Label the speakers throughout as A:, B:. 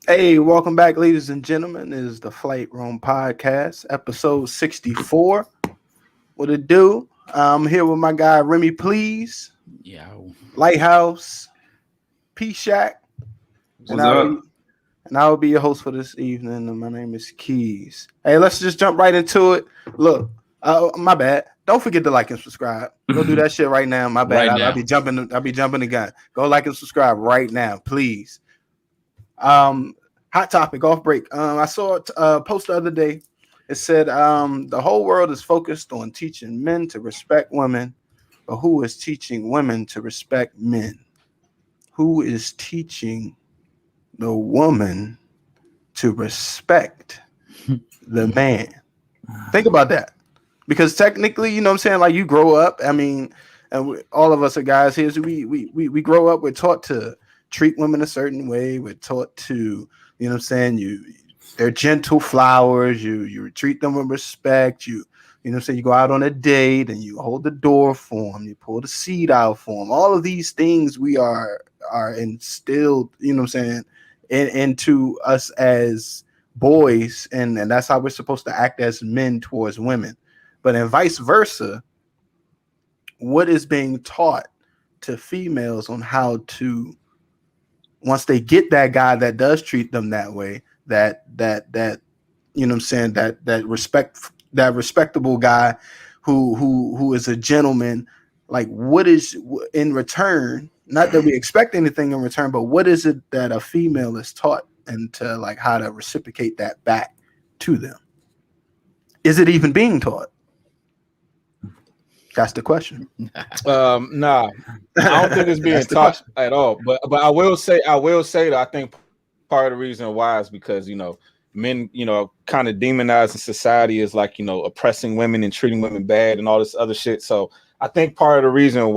A: Hey, welcome back, ladies and gentlemen. This is the Flight Room Podcast, episode 64. What it do? I'm here with my guy Remy Please,
B: Yo,
A: Lighthouse, P Shack, and
C: What's
A: I'll be
C: up?
A: I'll be your host for this evening. And my name is Keys. Hey, let's just jump right into it. Look, my bad. Don't forget to like and subscribe. Go do that shit right now. My bad.
B: right
A: I'll
B: now.
A: be jumping. I'll be jumping the gun. Go like and subscribe right now, please. Um, Hot topic off break. I saw a post the other day. It said the whole world is focused on teaching men to respect women, but who is teaching women to respect men? Who is teaching the woman to respect the man? Think about that. Because technically, you know what I'm saying? Like you grow up, I mean, and all of us are guys here. So we grow up, we're taught to treat women a certain way. We're taught to, you know what I'm saying? They're gentle flowers. You treat them with respect. You know what I'm saying? You go out on a date and you hold the door for them. You pull the seat out for them. All of these things we are instilled, you know what I'm saying, into us as boys, and that's how we're supposed to act as men towards women. But in vice versa, what is being taught to females on how to, once they get that guy that does treat them that way, that you know what I'm saying, that respectable guy who is a gentleman, like what is in return, not that we expect anything in return, but what is it that a female is taught and to like how to reciprocate that back to them? Is it even being taught? That's the question.
C: Nah, I don't think it's being
A: That's the
C: taught
A: question.
C: at all. But I will say that I think part of the reason why is because men kind of demonized in society is like oppressing women and treating women bad and all this other shit. So I think part of the reason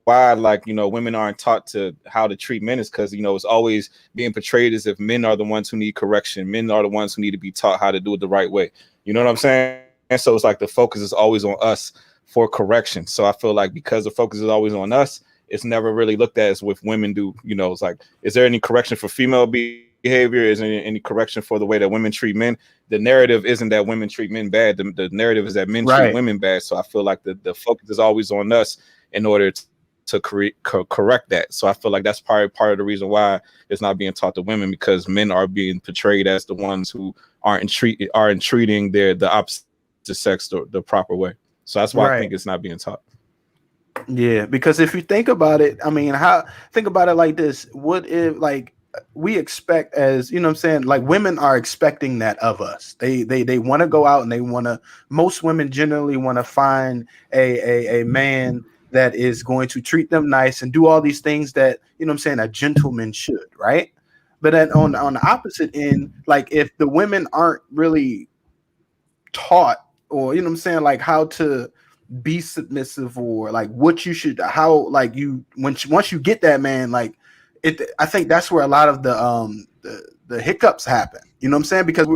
C: why women aren't taught to how to treat men is because it's always being portrayed as if men are the ones who need correction. Men are the ones who need to be taught how to do it the right way. You know what I'm saying? So it's like the focus is always on us for correction. So I feel like because the focus is always on us, it's never really looked at as with women do. It's like, is there any correction for female behavior? Is there any correction for the way that women treat men? The narrative isn't that women treat men bad. The narrative is that men treat
A: Right.
C: women bad. So I feel like the focus is always on us in order to correct that. So I feel like that's part of the reason why it's not being taught to women, because men are being portrayed as the ones who aren't treating the opposite sex the proper way. So that's why I think it's
A: Right.
C: not being taught.
A: Yeah, because if you think about it, I mean, how think about it like this: what if, like, we expect, as you know, what I'm saying, like, women are expecting that of us. They want to go out and they want to. Most women generally want to find a man that is going to treat them nice and do all these things that you know, what I'm saying, a gentleman should, right? But then on the opposite end, like, if the women aren't really taught, or you know, what I'm saying, like, how to be submissive, or like what you should, how, like, you, once you get that man, like, it, I think that's where a lot of the hiccups happen, you know what I'm saying, because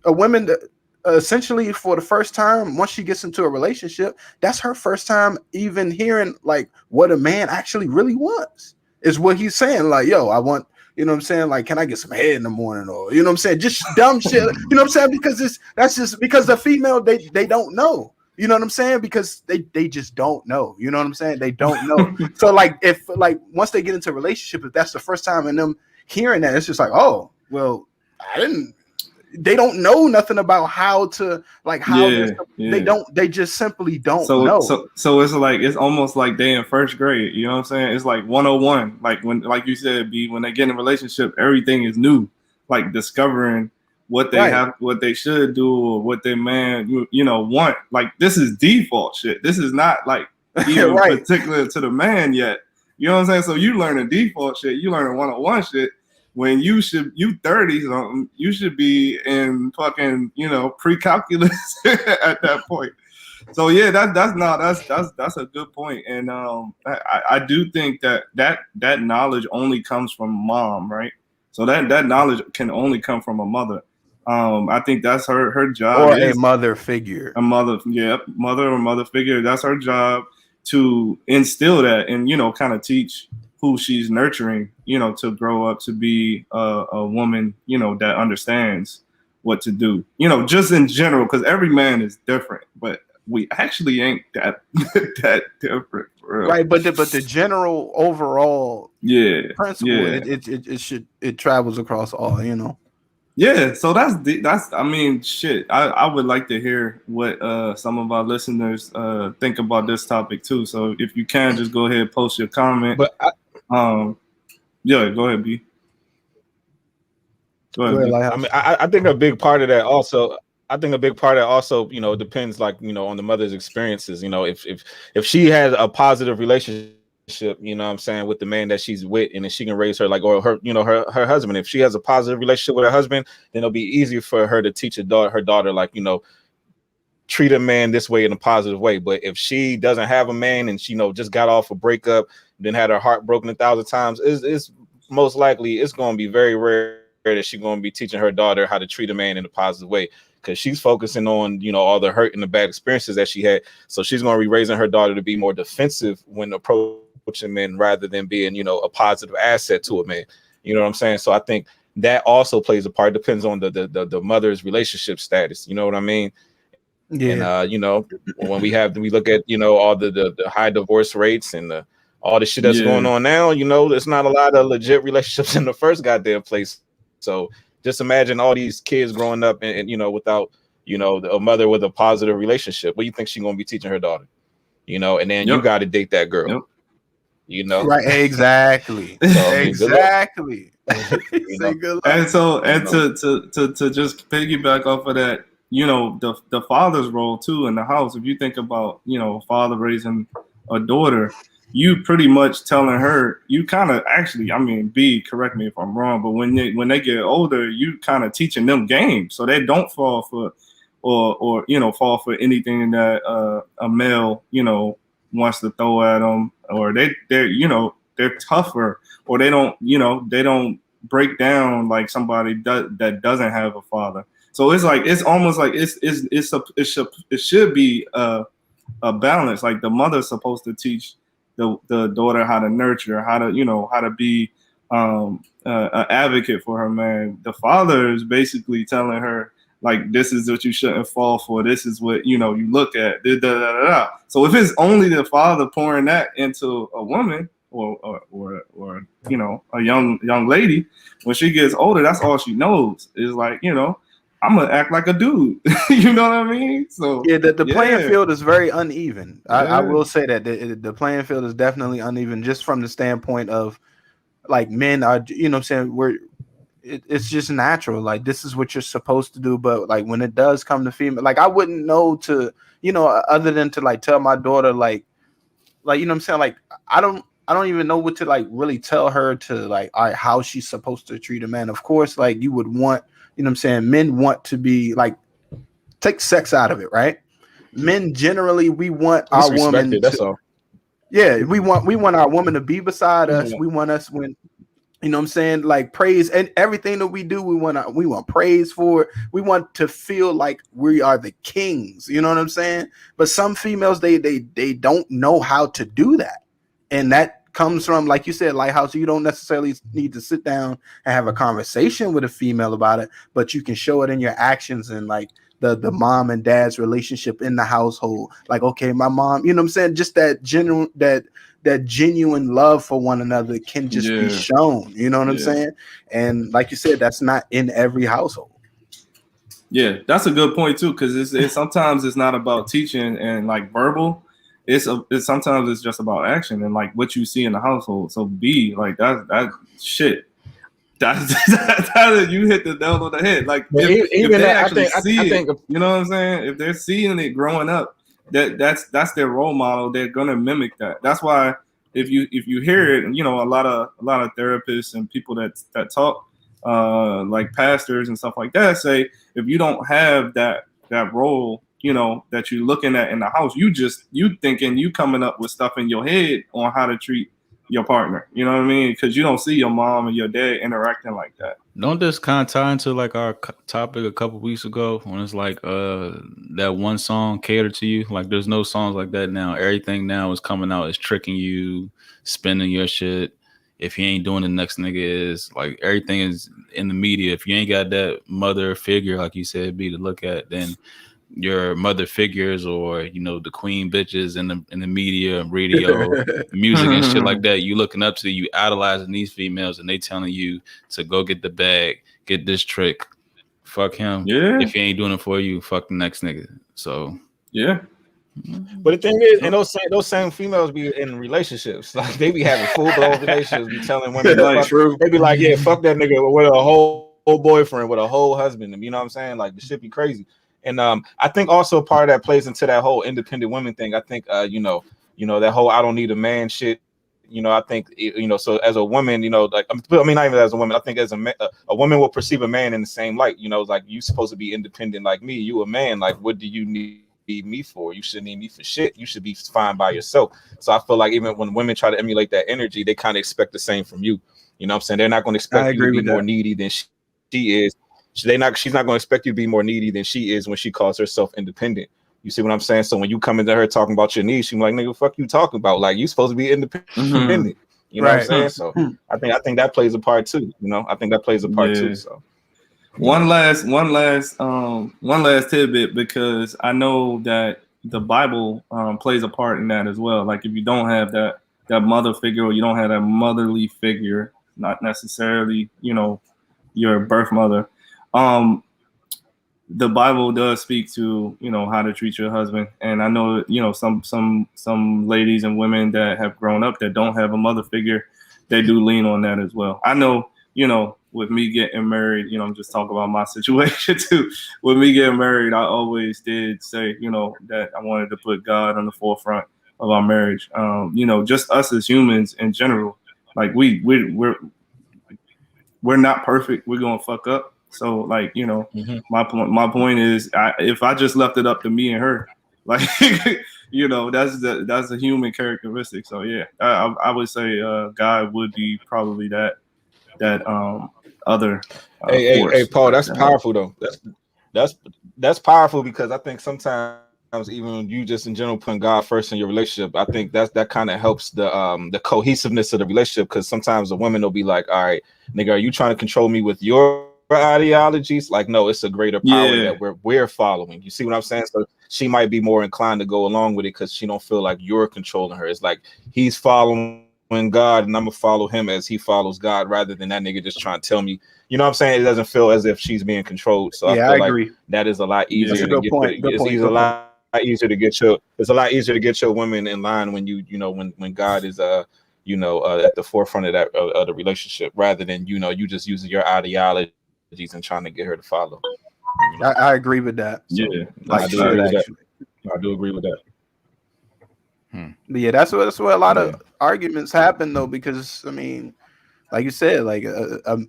A: a woman that, essentially, for the first time, once she gets into a relationship, that's her first time even hearing like what a man actually really wants, is what he's saying, like, yo, I want, you know what I'm saying, like, can I get some head in the morning, or you know what I'm saying, just dumb shit, you know what I'm saying, because that's just because the female, they don't know. You know what I'm saying? Because they just don't know. You know what I'm saying? They don't know. So like, if like once they get into a relationship, if that's the first time in them hearing that, it's just like, oh well, I didn't. They don't know nothing about how to, like, how they're.
D: Yeah,
A: They
D: yeah.
A: don't. They just simply don't
D: So
A: know.
D: so so it's like it's almost like they in first grade. You know what I'm saying? It's like 101. Like when, like you said, B, when they get in a relationship, everything is new. Like discovering what they
A: Right.
D: have, what they should do, or what their man want. Like this is default shit. This is not like even
A: Right.
D: particular to the man yet. You know what I'm saying? So you learn a default shit. You learn a 101 shit. When you 30 something, you should be in fucking pre-calculus at that point. So yeah, that's a good point, and I do think that knowledge only comes from mom, right? So that knowledge can only come from a mother. I think that's her job
A: Or a
D: is
A: mother figure.
D: a mother, yeah, mother or mother figure. That's her job to instill that and kind of teach who she's nurturing, to grow up to be a woman, that understands what to do, just in general, because every man is different, but we actually ain't that that different, for real.
A: Right, but the general overall principle, it travels across all,
D: Yeah, so that's I mean, shit. I would like to hear what some of our listeners think about this topic too. So if you can, just go ahead and post your comment.
C: But
D: go ahead, B. Go ahead, B.
C: I mean, I think a big part of that also. Depends, like, on the mother's experiences. If she has a positive relationship, what I'm saying, with the man that she's with, and then she can raise her, like, or her, her husband. If she has a positive relationship with her husband, then it'll be easier for her to teach her daughter, like, treat a man this way in a positive way. But if she doesn't have a man and she, just got off a breakup, then had her heart broken 1,000 times, it's most likely it's going to be very rare that she's going to be teaching her daughter how to treat a man in a positive way, because she's focusing on, all the hurt and the bad experiences that she had. So she's going to be raising her daughter to be more defensive when approaching men, rather than being, a positive asset to a man. You know what I'm saying? So I think that also plays a part. Depends on the mother's relationship status. You know what I mean?
A: Yeah.
C: And when we look at, all the high divorce rates and all the shit that's going on now, there's not a lot of legit relationships in the first goddamn place. So just imagine all these kids growing up and without, a mother with a positive relationship. What do you think she's going to be teaching her daughter? And then you got to date that girl.
A: Right, exactly.
C: So,
A: exactly.
D: And so, to just piggyback off of that, the father's role too in the house. If you think about, a father raising a daughter, you pretty much telling her, you kind of actually, I mean, B, correct me if I'm wrong, but when they get older, you kind of teaching them games so they don't fall for or fall for anything that a male wants to throw at them, or they're tougher, or they don't break down like somebody that doesn't have a father. So it's almost like it should be a balance. Like the mother's supposed to teach the daughter how to nurture, how to be an advocate for her man. The father is basically telling her, like, this is what you shouldn't fall for. This is what you look at. Da, da, da, da. So if it's only the father pouring that into a woman or a young lady, when she gets older, that's all she knows is like, I'm gonna act like a dude. You know what I mean? So
A: yeah, the playing field is very uneven. I will say that the playing field is definitely uneven, just from the standpoint of, like, men are, what I'm saying, it's just natural. Like, this is what you're supposed to do. But like when it does come to female, like, I wouldn't know to, other than to like tell my daughter, like, what I'm saying, like, I don't even know what to like really tell her to, like, all right, how she's supposed to treat a man. Of course, like, you would want, men want to be like, take sex out of it, right? Men generally, we want our woman.
C: That's all.
A: Yeah, we want our woman to be beside us. We want us when, like, praise and everything that we do. We want praise for it. We want to feel like we are the kings. You know what I'm saying? But some females, they don't know how to do that, and that comes from, like you said, Lighthouse. You don't necessarily need to sit down and have a conversation with a female about it, but you can show it in your actions and like the mom and dad's relationship in the household. Like, okay, my mom, just that genuine love for one another can just be shown. You know what I'm saying? And like you said, that's not in every household.
D: Yeah, that's a good point too, because it's sometimes it's not about teaching and like verbal. It's sometimes it's just about action and like what you see in the household. So B, like that shit. That's you hit the nail on the head. Like if they actually see it, you know what I'm saying? If they're seeing it growing up, that's their role model. They're gonna mimic that. That's why if you hear it, a lot of therapists and people that talk, like pastors and stuff like that, say if you don't have that role, that you're looking at in the house, you thinking you coming up with stuff in your head on how to treat your partner. You know what I mean? Because you don't see your mom and your dad interacting like that.
B: Don't this kind of tie into like our topic a couple weeks ago when it's like that one song catered to you? Like there's no songs like that now. Everything now is coming out is tricking you, spending your shit. if he ain't doing the next nigga is like everything is in the media. If you ain't got that mother figure, like you said, be to look at, then your mother figures or the queen bitches in the media, radio, music and shit like that, you looking up to, you idolizing these females, and they telling you to go get the bag, get this trick, fuck him.
D: Yeah.
B: If he ain't doing it for you, fuck the next nigga. So
D: yeah.
C: But the thing is, and those same females be in relationships. Like they be having full blown relationships, be telling women,
D: Like, true.
C: they be like, yeah, fuck that nigga with a whole boyfriend, with a whole husband. And you know what I'm saying? Like the shit be crazy. And I think also part of that plays into that whole independent women thing. I think that whole I don't need a man shit. I think so as a woman, like I mean, not even as a woman. I think as a woman will perceive a man in the same light. Like you supposed to be independent like me. You a man. Like what do you need me for? You shouldn't need me for shit. You should be fine by yourself. So I feel like even when women try to emulate that energy, they kind of expect the same from you. You know what I'm saying? They're not going to expect you to be more needy than she is. She's not going to expect you to be more needy than she is when she calls herself independent. You see what I'm saying? So when you come into her talking about your needs, she's like, nigga, fuck you talking about? Like you supposed to be independent. You know what I'm saying? So I think that plays a part too. I think that plays a part too. So
D: one last tidbit, because I know that the Bible plays a part in that as well. Like if you don't have that mother figure, or you don't have that motherly figure, not necessarily your birth mother, the Bible does speak to how to treat your husband. And I know some ladies and women that have grown up that don't have a mother figure, they do lean on that as well. I know with me getting married, I'm just talking about my situation too. With me getting married, I always did say that I wanted to put God on the forefront of our marriage. Just us as humans in general, like we're not perfect. We're gonna fuck up. So like my point is, if I just left it up to me and her, like that's a human characteristic. So yeah, I would say God would be probably that other.
C: Hey, Paul, that's powerful though. That's powerful, because I think sometimes even you just in general putting God first in your relationship, I think that kind of helps the cohesiveness of the relationship. Because sometimes a woman will be like, all right, nigga, are you trying to control me with your ideologies? Like, no, it's a greater power that we're following. You see what I'm saying? So she might be more inclined to go along with it because she don't feel like you're controlling her. It's like he's following God and I'm gonna follow him as he follows God, rather than that nigga just trying to tell me. You know what I'm saying? It doesn't feel as if she's being controlled. So I feel like agree. That is a lot easier to get. It's a lot easier to get your women in line when when God is at the forefront of that of the relationship, rather than you just using your ideologies and trying to get her to follow.
A: I agree with that. So,
C: I do agree with that.
A: But yeah, that's where a lot of arguments happen though, because I mean, like you said, like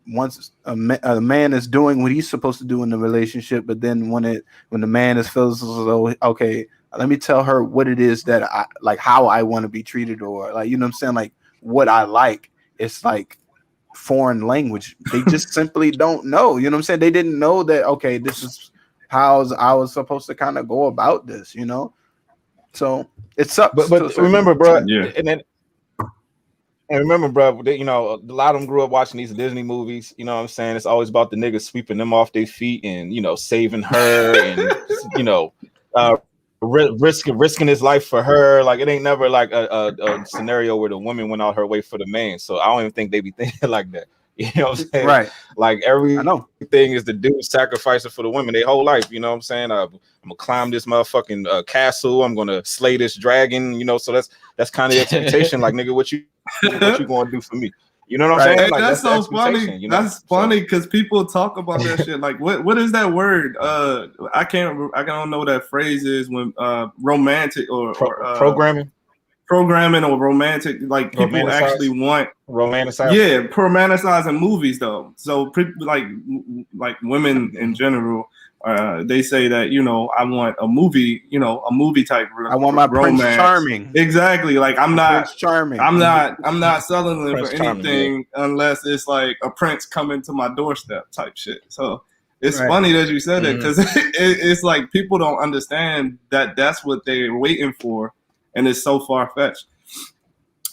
A: once a man is doing what he's supposed to do in the relationship, but then when the man is feels so okay, let me tell her what it is that I like, how I want to be treated, or like what I'm saying, like what I like. It's like foreign language. They just simply don't know. You know what I'm saying? They didn't know that. Okay, this is how I was supposed to kind of go about this. So it sucks.
C: But remember, bro, and remember, bro, a lot of them grew up watching these Disney movies. You know what I'm saying? It's always about the niggas sweeping them off their feet and saving her and risking his life for her. Like it ain't never like a scenario where the woman went out her way for the man. So I don't even think they be thinking like that. You know what I'm saying? Right. Like everything is the dude sacrificing for the women their whole life. You know what I'm saying? I'm gonna climb this motherfucking castle. I'm gonna slay this dragon. So that's kind of the expectation. Like nigga, what you gonna do for me? You know what I'm saying? Like,
D: that's so funny. That's funny because people talk about that shit. Like, what is that word? I don't know what that phrase is when romantic or
C: programming
D: or romantic. Like people actually want
C: romanticize.
D: Yeah, romanticize in movies though. So like women in general. They say that I want a movie, a movie type.
A: I want my
D: romance.
A: Prince Charming.
D: Exactly. Like I'm not
A: Prince Charming.
D: I'm not selling them for anything unless it's like a prince coming to my doorstep type shit. So it's funny that you said that, because it's like people don't understand that that's what they're waiting for, and it's so far fetched.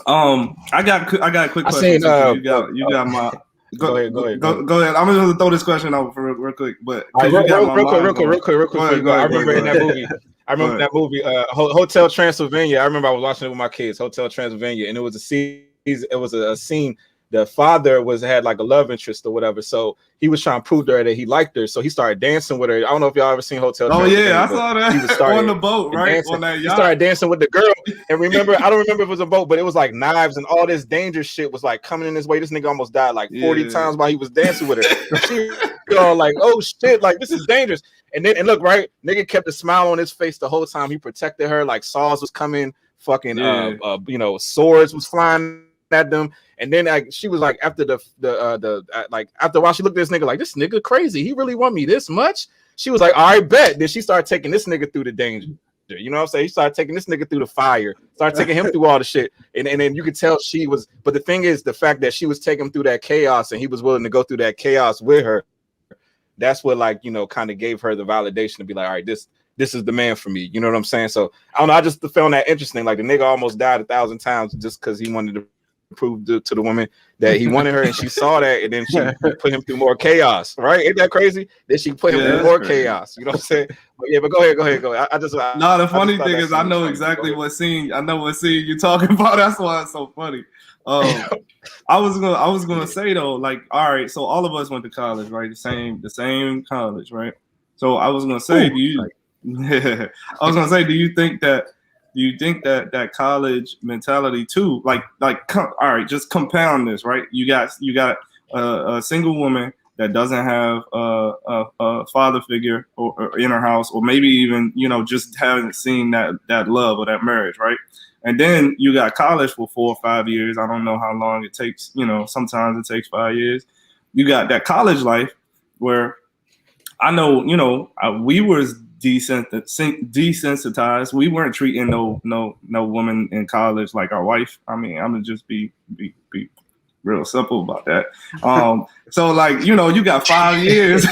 D: I got a quick
C: I
D: question.
C: seen,
D: Too. You got my.
C: Go ahead.
D: Go ahead. I'm just gonna throw this question out for real quick, but
C: All right,
D: because you got my
C: real
D: mind
C: quick.
D: going.
C: Before you go. I remember in that movie. Hotel Transylvania. I remember I was watching it with my kids. Hotel Transylvania, and it was a scene. It was a scene. The father had like a love interest or whatever, so he was trying to prove to her that he liked her. So he started dancing with her. I don't know if y'all ever seen Hotel Transylvania.
D: Oh yeah, I saw that. He was on the boat, right?
C: Dancing.
D: On that yacht.
C: He started dancing with the girl. And remember, I don't remember if it was a boat, but it was like knives and all this dangerous shit was like coming in his way. This nigga almost died like 40 times while he was dancing with her. She all like, oh shit, like this is dangerous. And look, right, nigga kept a smile on his face the whole time. He protected her, like saws was coming, fucking swords was flying at them. And then she was like, after after a while, she looked at this nigga like, this nigga crazy. He really want me this much? She was like, all right, bet. Then she started taking this nigga through the danger. You know what I'm saying? He started taking this nigga through the fire, started taking him through all the shit. And then you could tell she was, but the thing is, the fact that she was taking him through that chaos and he was willing to go through that chaos with her, that's what, like, you know, kind of gave her the validation to be like, all right, this is the man for me. You know what I'm saying? So I don't know. I just found that interesting. Like the nigga almost died 1,000 times just because he wanted to prove to the woman that he wanted her, and she saw that, and then she put him through more chaos. Right? Ain't that crazy? Then she put him through more chaos. You know what I'm saying? But go ahead.
D: The funny thing is, I know exactly what scene you're talking about. That's why it's so funny. I was gonna say though, like, all right, so all of us went to college, right? The same college, right? So I was gonna say, do you think that college mentality too, like, all right, just compound this, right? You got a single woman that doesn't have a father figure or in her house, or maybe even, you know, just haven't seen that love or that marriage, right? And then you got college for 4 or 5 years. I don't know how long it takes. You know, sometimes it takes 5 years. You got that college life where I know, you know, we were desensitized. We weren't treating no woman in college like our wife. I mean, I'm gonna just be real simple about that. So like, you know, you got 5 years.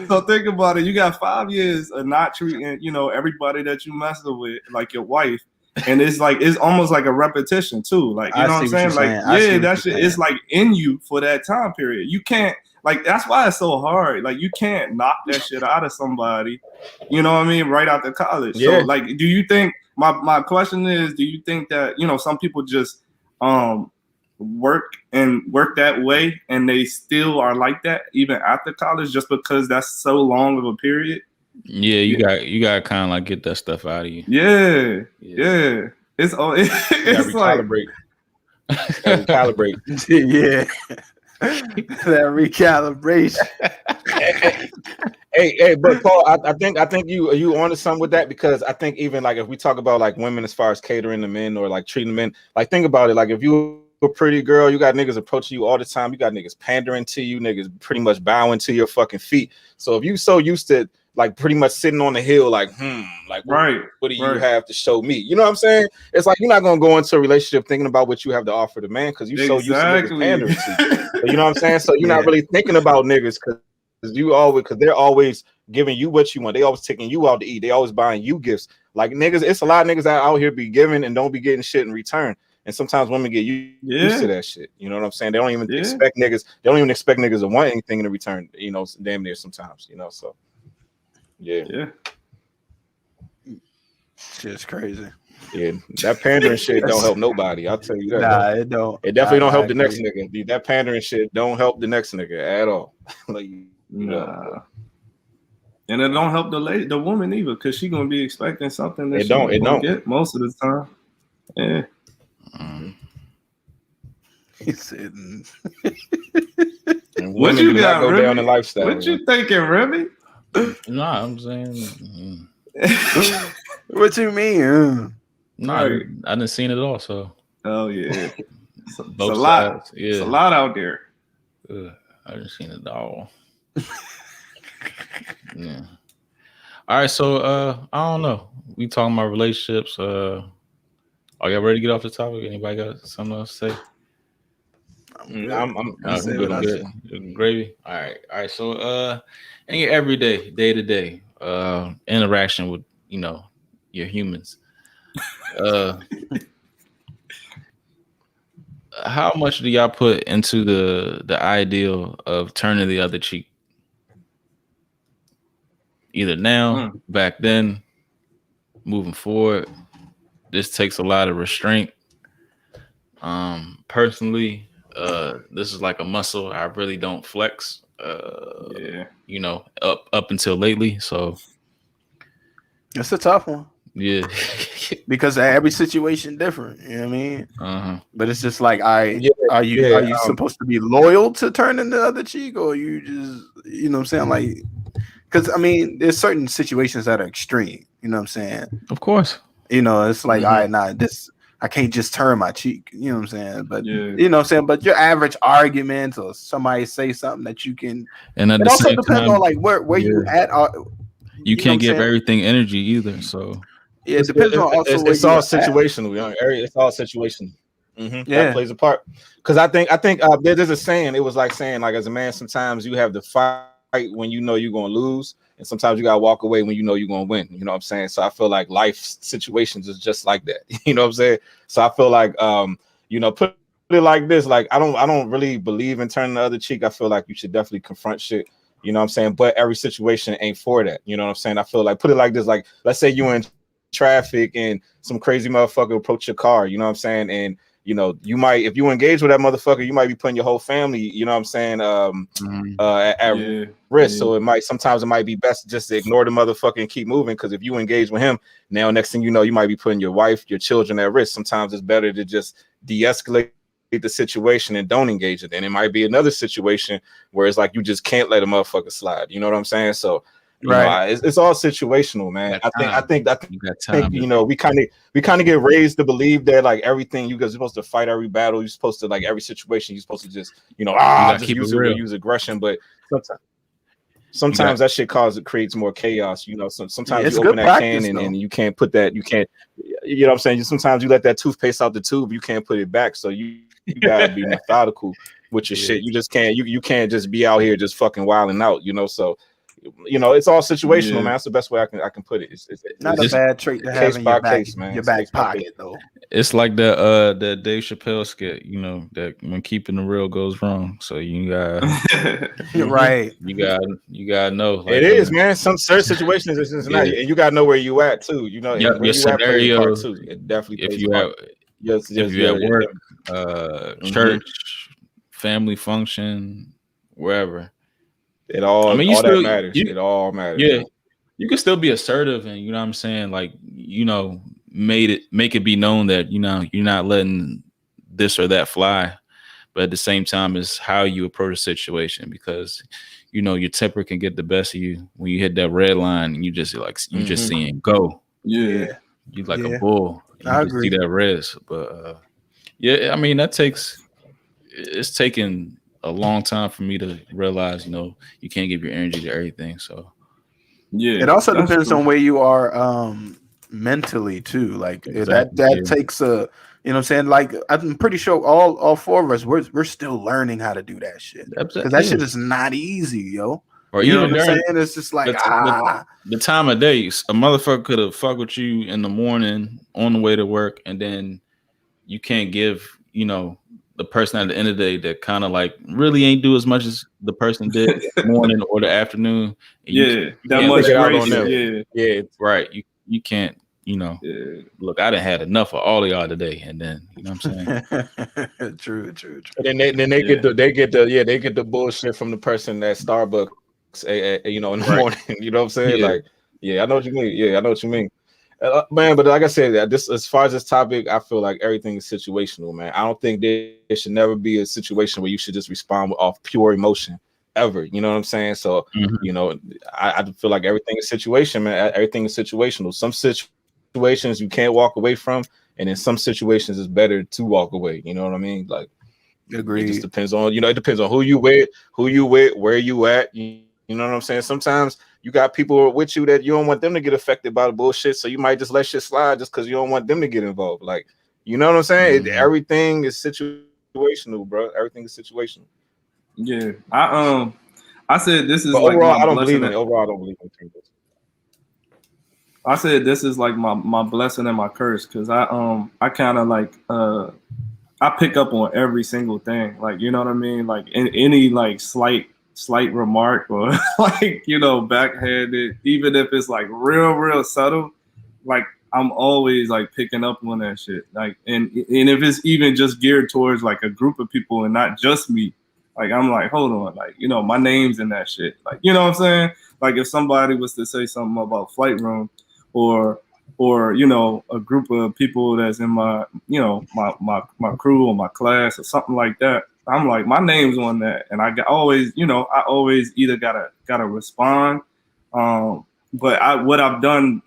D: So think about it. You got 5 years of not treating, you know, everybody that you messing with like your wife. And it's like, it's almost like a repetition too. Like, you know what I'm saying? Like, yeah, that shit is like in you for that time period. You can't, like, that's why it's so hard. Like, you can't knock that shit out of somebody, you know what I mean, right after college. Yeah. So like, do you think, my question is, do you think that, you know, some people just work that way and they still are like that even after college just because that's so long of a period?
B: Yeah, you got kind of like get that stuff out of you.
D: Yeah. It's like
C: recalibrate. Recalibrate.
A: Yeah. That recalibration.
C: Hey, but Paul, I think you onto something with that, because I think even like if we talk about like women as far as catering to men or like treating men, like think about it, like if you a pretty girl, you got niggas approaching you all the time, you got niggas pandering to you, niggas pretty much bowing to your fucking feet. So if you so used to like pretty much sitting on the hill, like, like, what do you have to show me? You know what I'm saying? It's like, you're not going to go into a relationship thinking about what you have to offer the man, because you're so used to niggas pandering to you. So, you know what I'm saying? So you're not really thinking about niggas, because they're always giving you what you want. They always taking you out to eat. They always buying you gifts. Like niggas, it's a lot of niggas out here be giving and don't be getting shit in return. And sometimes women get used to that shit. You know what I'm saying? They don't even expect niggas. They don't even expect niggas to want anything in return. You know, damn near sometimes. You know, so. Yeah.
A: Shit's crazy.
C: Yeah, that pandering shit don't help nobody. I'll tell you that.
A: Nah, it don't.
C: It definitely don't help the next nigga. That pandering shit don't help the next nigga at all. Like,
D: nah. And it don't help the woman either, because she gonna be expecting something that
C: it don't
D: get most of the time. Yeah.
A: He said,
D: what you got,
C: go
D: Remy?
C: Down the lifestyle.
D: What you thinking, Remy?
B: Nah, I'm saying.
A: What you mean?
B: Nah, I didn't see it at all. So.
D: Oh yeah, it's a
B: Both
D: lot.
B: sides. Yeah,
D: it's a lot out there.
B: I didn't see it at all. Yeah. All right, so I don't know. We talking about relationships. Are y'all ready to get off the topic? Anybody got something else to say?
C: I'm
B: good. Gravy. All right. So in your everyday, day to day interaction with, you know, your humans, how much do y'all put into the ideal of turning the other cheek? Either now, back then, moving forward. This takes a lot of restraint. Personally, this is like a muscle I really don't flex. You know, up until lately. So
A: it's a tough one.
B: Yeah.
A: Because every situation different. You know what I mean? But it's just like, are you supposed to be loyal to turning the other cheek, or you just, you know what I'm saying? Like, because I mean, there's certain situations that are extreme. You know what I'm saying?
B: Of course.
A: You know, it's like, all right, nah, this, I can't just turn my cheek. You know what I'm saying? But you know what I'm saying? But your average argument, or somebody say something that you can,
B: and
A: it also depends on like where you at.
B: You can't give everything energy either. So
A: yeah, it depends on also
C: it's all situational. It's all situational. That plays a part. Because I think there's a saying. It was like saying, like, as a man, sometimes you have to fight when you know you're gonna lose, and sometimes you gotta walk away when you know you're gonna win. You know what I'm saying? So I feel like life situations is just like that. You know what I'm saying? So I feel like you know, put it like this. Like, I don't really believe in turning the other cheek. I feel like you should definitely confront shit. You know what I'm saying? But every situation ain't for that. You know what I'm saying? I feel like, put it like this. Like, let's say you in traffic and some crazy motherfucker approach your car. You know what I'm saying? And you know, you might, if you engage with that motherfucker, you might be putting your whole family, you know what I'm saying, at risk. So sometimes it might be best just to ignore the motherfucker and keep moving. Because if you engage with him, now next thing you know, you might be putting your wife, your children at risk. Sometimes it's better to just de-escalate the situation and don't engage it. And it might be another situation where it's like you just can't let a motherfucker slide. You know what I'm saying? So you know, it's all situational, man. I think you know, we kind of get raised to believe that like everything you're supposed to fight every battle, you're supposed to, like, every situation you're supposed to just, you know, just use aggression. But sometimes that shit creates more chaos. You know, sometimes you open that can and you can't put that, you know what I'm saying? Sometimes you let that toothpaste out the tube, you can't put it back. So you gotta be methodical with your shit. You just can't, you can't just be out here just fucking wilding out, you know. So you know, it's all situational, man. That's the best way I can put it. It's
A: not a bad trait to have in your back, man. Your back pocket, though.
B: It's like the Dave Chappelle skit, you know, that when keeping the real goes wrong. So you got
A: right.
B: You got know. Like,
C: it is, man. Some certain situations it's just not, and you gotta know where you at too. You know,
B: your scenario too.
C: It definitely
B: if you at work, church, family function, wherever.
C: It all, that matters. It all matters.
B: Yeah, you can still be assertive, and you know what I'm saying, like, you know, make it be known that, you know, you're not letting this or that fly. But at the same time, it's how you approach a situation, because you know your temper can get the best of you when you hit that red line and you just just seeing go.
D: Yeah,
B: you like a bull.
A: I agree.
B: See that red, but yeah, I mean it's taken a long time for me to realize, you know, you can't give your energy to everything. So
D: yeah,
A: it also depends on where you are mentally too. Like that takes a, you know what I'm saying? Like, I'm pretty sure all four of us, we're still learning how to do that shit, because that shit is not easy, yo.
B: Or
A: you
B: even
A: know what I'm saying? It's just like
B: the time of day. A motherfucker could have fucked with you in the morning on the way to work, and then you can't give, you know, the person at the end of the day that kind of like really ain't do as much as the person did in the morning or the afternoon.
D: Yeah, that much grace.
B: Yeah, right. You can't, you know. Yeah. Look, I done had enough of all of y'all today, and then, you know what I'm
A: saying. True.
C: And then they get the bullshit from the person at Starbucks, you know, in the morning. You know what I'm saying? Like, I know what you mean. Yeah, I know what you mean. Man, but like I said, this, as far as this topic, I feel like everything is situational, man. I don't think there should never be a situation where you should just respond off pure emotion ever. You know what I'm saying? So, you know, I feel like everything is situation, man. Everything is situational. Some situations you can't walk away from, and in some situations it's better to walk away. You know what I mean? Like,
A: agreed.
C: It just depends on, you know, it depends on who you with, where you at. You know what I'm saying? Sometimes you got people with you that you don't want them to get affected by the bullshit, so you might just let shit slide just because you don't want them to get involved. Like, you know what I'm saying? Everything is situational, bro. Everything is situational.
D: Yeah, I said this is
C: but
D: like
C: overall,
D: my
C: I don't believe
D: blessing.
C: Overall, I don't believe in changes.
D: I said this is like my blessing and my curse, because I kind of like I pick up on every single thing. Like, you know what I mean? Like in any like slight remark or like, you know, backhanded, even if it's like real subtle, like I'm always like picking up on that shit. Like, and if it's even just geared towards like a group of people and not just me, like I'm like, hold on, like, you know, my name's in that shit. Like, you know what I'm saying? Like if somebody was to say something about Flight Room or you know, a group of people that's in my, you know, my crew or my class or something like that, I'm like, my name's on that, and I always either gotta respond, but what I've done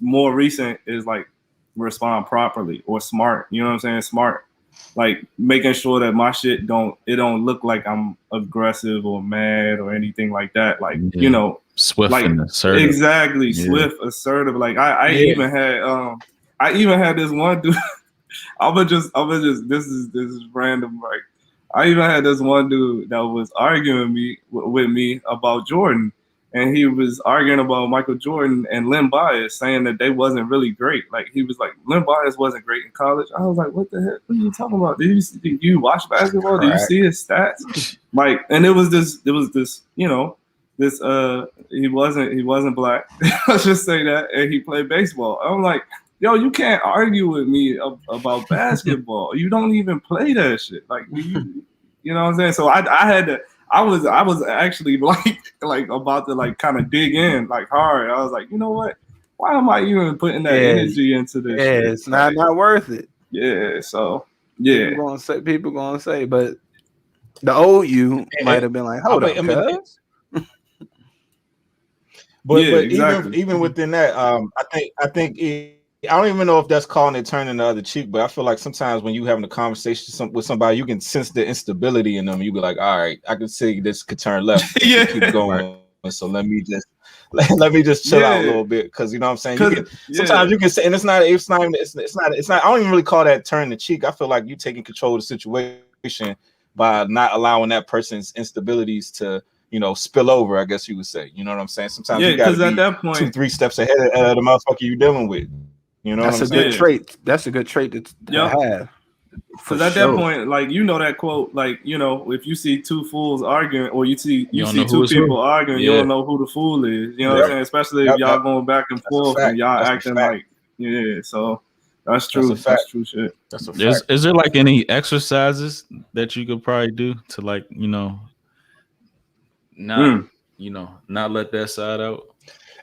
D: more recent is like respond properly or smart. You know what I'm saying? Smart, like making sure that my shit don't look like I'm aggressive or mad or anything like that. Like, you know,
B: swift
D: like,
B: and assertive.
D: Exactly, swift, assertive. Like I even had this one dude. I'm gonna just this is random. Like I even had this one dude that was arguing with me about Jordan, and he was arguing about Michael Jordan and Len Bias, saying that they wasn't really great. Like he was like, Len Bias wasn't great in college. I was like, what the heck? What are you talking about? Did you watch basketball? Did you see his stats? Like, and it was this, you know, this he wasn't black. Let's just say that, and he played baseball. I'm like, yo, you can't argue with me about basketball. You don't even play that shit. Like, you know what I'm saying? So I was actually like about to like kind of dig in like hard. I was like, you know what? Why am I even putting that energy into this?
A: Yeah,
D: shit?
A: it's not worth it.
D: Yeah, so yeah.
A: People gonna say, but the old you might have been like, hold up, cuz.
C: But
D: exactly.
C: even within that, I think I don't even know if that's calling it turning the other cheek, but I feel like sometimes when you having a conversation with somebody, you can sense the instability in them. You be like, all right, I can see this could turn left.
D: Yeah.
C: Keep going. So let me just chill out a little bit, because you know what I'm saying. Sometimes you can say, and it's not. I don't even really call that turn the cheek. I feel like you taking control of the situation by not allowing that person's instabilities to, you know, spill over, I guess you would say. You know what I'm saying? Sometimes you got to be
D: at that point
C: 2-3 steps ahead of the motherfucker you're dealing with. You know,
A: that's a good trait. That's a good trait to have.
D: Because at that point, like, you know that quote, like, you know, if you see two fools arguing, or you see two people arguing, you don't know who the fool is. You know what I'm saying? Especially if y'all going back and forth and y'all acting like, so that's true. That's true shit.
C: That's a fact.
B: Is there like any exercises that you could probably do to, like, you know, not let that side out?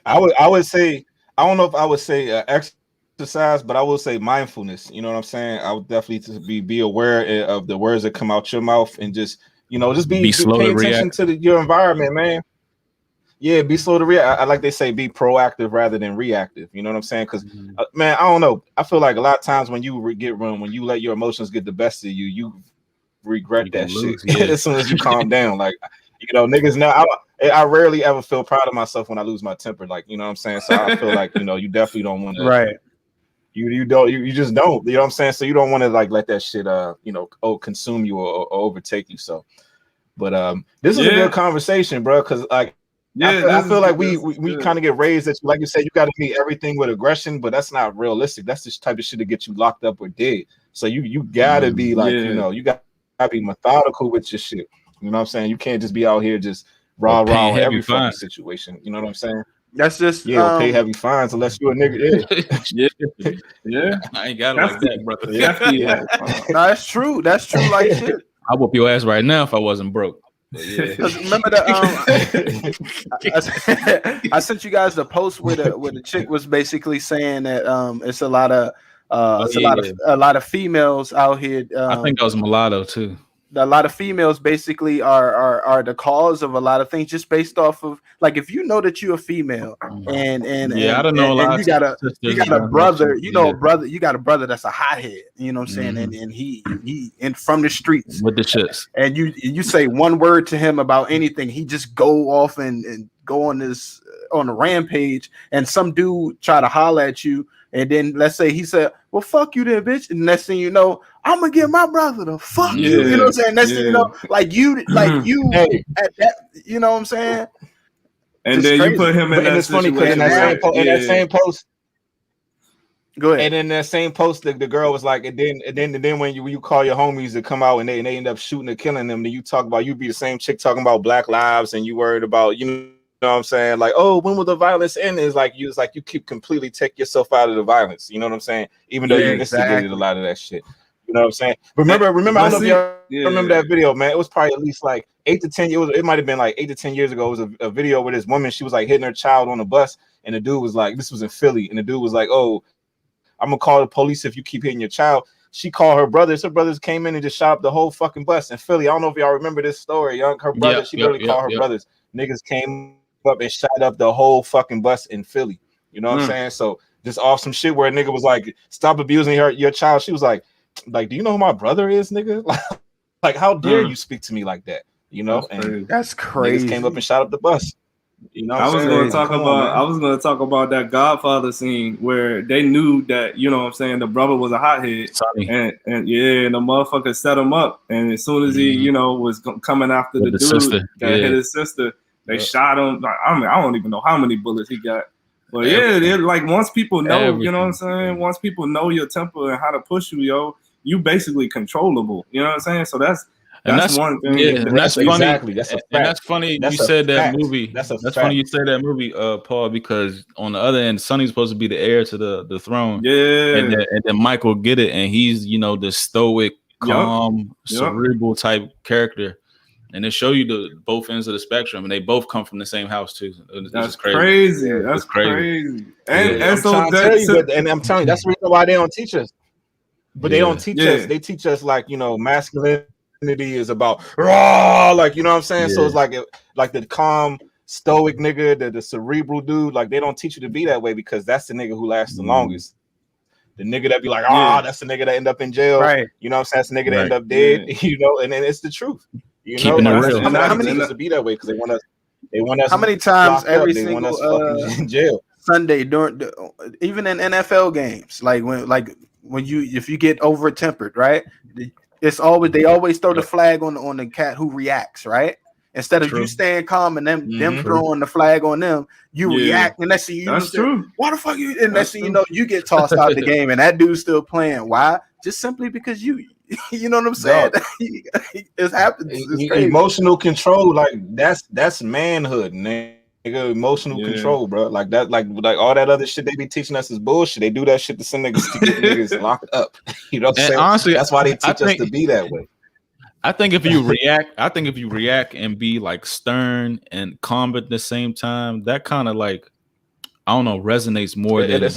C: I would say, I don't know if I would say exercise, but I will say mindfulness. You know what I'm saying? I would definitely be aware of the words that come out your mouth, and just, you know, just be slow to attention to your environment, man. Yeah, be slow to react. I like they say, be proactive rather than reactive. You know what I'm saying? Because man, I don't know. I feel like a lot of times when you when you let your emotions get the best of you, you regret that shit as soon as you calm down. Like, you know, niggas now. I rarely ever feel proud of myself when I lose my temper. Like, you know what I'm saying? So I feel like, you know, you definitely don't want to.
A: Right.
C: You just don't. You know what I'm saying? So you don't want to like let that shit you know, consume you or overtake you. So, but this is a good conversation, bro. Because like, I feel like we kind of get raised that, like you said, you got to meet everything with aggression, but that's not realistic. That's the type of shit to get you locked up or dead. So you gotta be like, you know, you gotta be methodical with your shit. You know what I'm saying? You can't just be out here just raw in every fucking situation. You know what I'm saying?
A: That's just
C: pay heavy fines unless you're a nigga.
D: Yeah.
B: I ain't got it like that, brother.
A: No, that's true. That's true. Like shit.
B: I'll whoop your ass right now if I wasn't broke.
A: Remember I sent you guys the post where the chick was basically saying that it's a lot of a lot of females out here.
B: I think that was mulatto too.
A: A lot of females basically are the cause of a lot of things, just based off of, like, if you know that you're a female and
B: I don't know,
A: and you got a brother, you know, you got a brother that's a hothead, you know what I'm saying, and he from the streets
B: with the shits, and
A: you say one word to him about anything, he just go off and go on a rampage, and some dude try to holler at you. And then let's say he said, well, fuck you then, bitch. And next thing you know, I'm gonna get my brother to fuck you. You know what I'm saying? Next thing you know, like you at that, you know what I'm saying?
D: And then crazy. You put him in that.
C: It's funny because in that same post.
A: Go ahead.
C: And then that same post, the girl was like, and then when you call your homies to come out and they end up shooting or killing them, then you talk about, you be the same chick talking about Black lives and you worried about, you know what I'm saying? Like, oh, when will the violence end? It's like you keep completely take yourself out of the violence. You know what I'm saying? Even though you instigated a lot of that shit. You know what I'm saying? Remember, I don't know if y'all remember that video, man. It was probably at least like 8 to 10 years. It might have been like 8 to 10 years ago. It was a video where this woman, she was like hitting her child on the bus, and the dude was like, this was in Philly, and the dude was like, oh, I'm gonna call the police if you keep hitting your child. She called her brothers. Her brothers came in and just shot up the whole fucking bus in Philly. I don't know if y'all remember this story. Her brothers, she literally called her brothers. Niggas came up and shot up the whole fucking bus in Philly. You know what I'm saying? So just off some shit where a nigga was like, stop abusing your child. She was like, do you know who my brother is, nigga? Like how dare you speak to me like that? You know,
A: that's crazy.
C: Niggas came up and shot up the bus. You know,
D: I was going to talk about that Godfather scene where they knew that, you know what I'm saying, the brother was a hothead, and the motherfucker set him up, and as soon as he, you know, was coming after the dude
B: sister.
D: that hit his sister, they shot him. Like, I mean, I don't even know how many bullets he got, but they're like, once people know, you know what I'm saying, once people know your temper and how to push you, yo, you basically controllable. You know what I'm saying? So that's one thing.
B: Yeah, and that's funny.
C: Exactly. That's a fact.
B: And that's funny.
C: That's
B: you said that
C: fact.
B: movie.
C: That's
B: funny. You said that movie, Paul, because on the other end, Sonny's supposed to be the heir to the throne.
D: Yeah.
B: And then Michael get it, and he's, you know, the stoic, calm, cerebral type character. And they show you the both ends of the spectrum, and they both come from the same house too.
D: That's crazy. That's crazy. And so
C: I'm telling you, that's the reason why they don't teach us. But they don't teach us. They teach us, like, you know, masculinity is about raw, like, you know what I'm saying. So it's like the calm, stoic nigga, the cerebral dude. Like, they don't teach you to be that way because that's the nigga who lasts the longest. The nigga that be like, that's the nigga that end up in jail. Right. You know what I'm saying? That's the nigga that end up dead. You know, and then it's the truth. You
B: Keeping
C: know,
B: it real.
C: How many niggas to be that way because they want us. They want us.
A: How many times every
C: they
A: single
C: want us fucking in jail
A: Sunday during even in NFL games, like when if you get over tempered, right? It's always they always throw the flag on the cat who reacts, right? Instead of you staying calm and them throwing the flag on them, you react, and that's true. Why the fuck you? And that's you know you get tossed out the game, and that dude's still playing. Why? Just simply because you know what I'm saying? It's happened.
C: Emotional control, like that's manhood, nigga. Emotional control, bro. Like that, like all that other shit they be teaching us is bullshit. They do that shit to send niggas to get niggas locked up. You know what I'm saying?
B: Honestly,
C: that's why they teach us to be that way.
B: I think if you react and be like stern and calm at the same time, that kind of like, I don't know, resonates more than
C: that's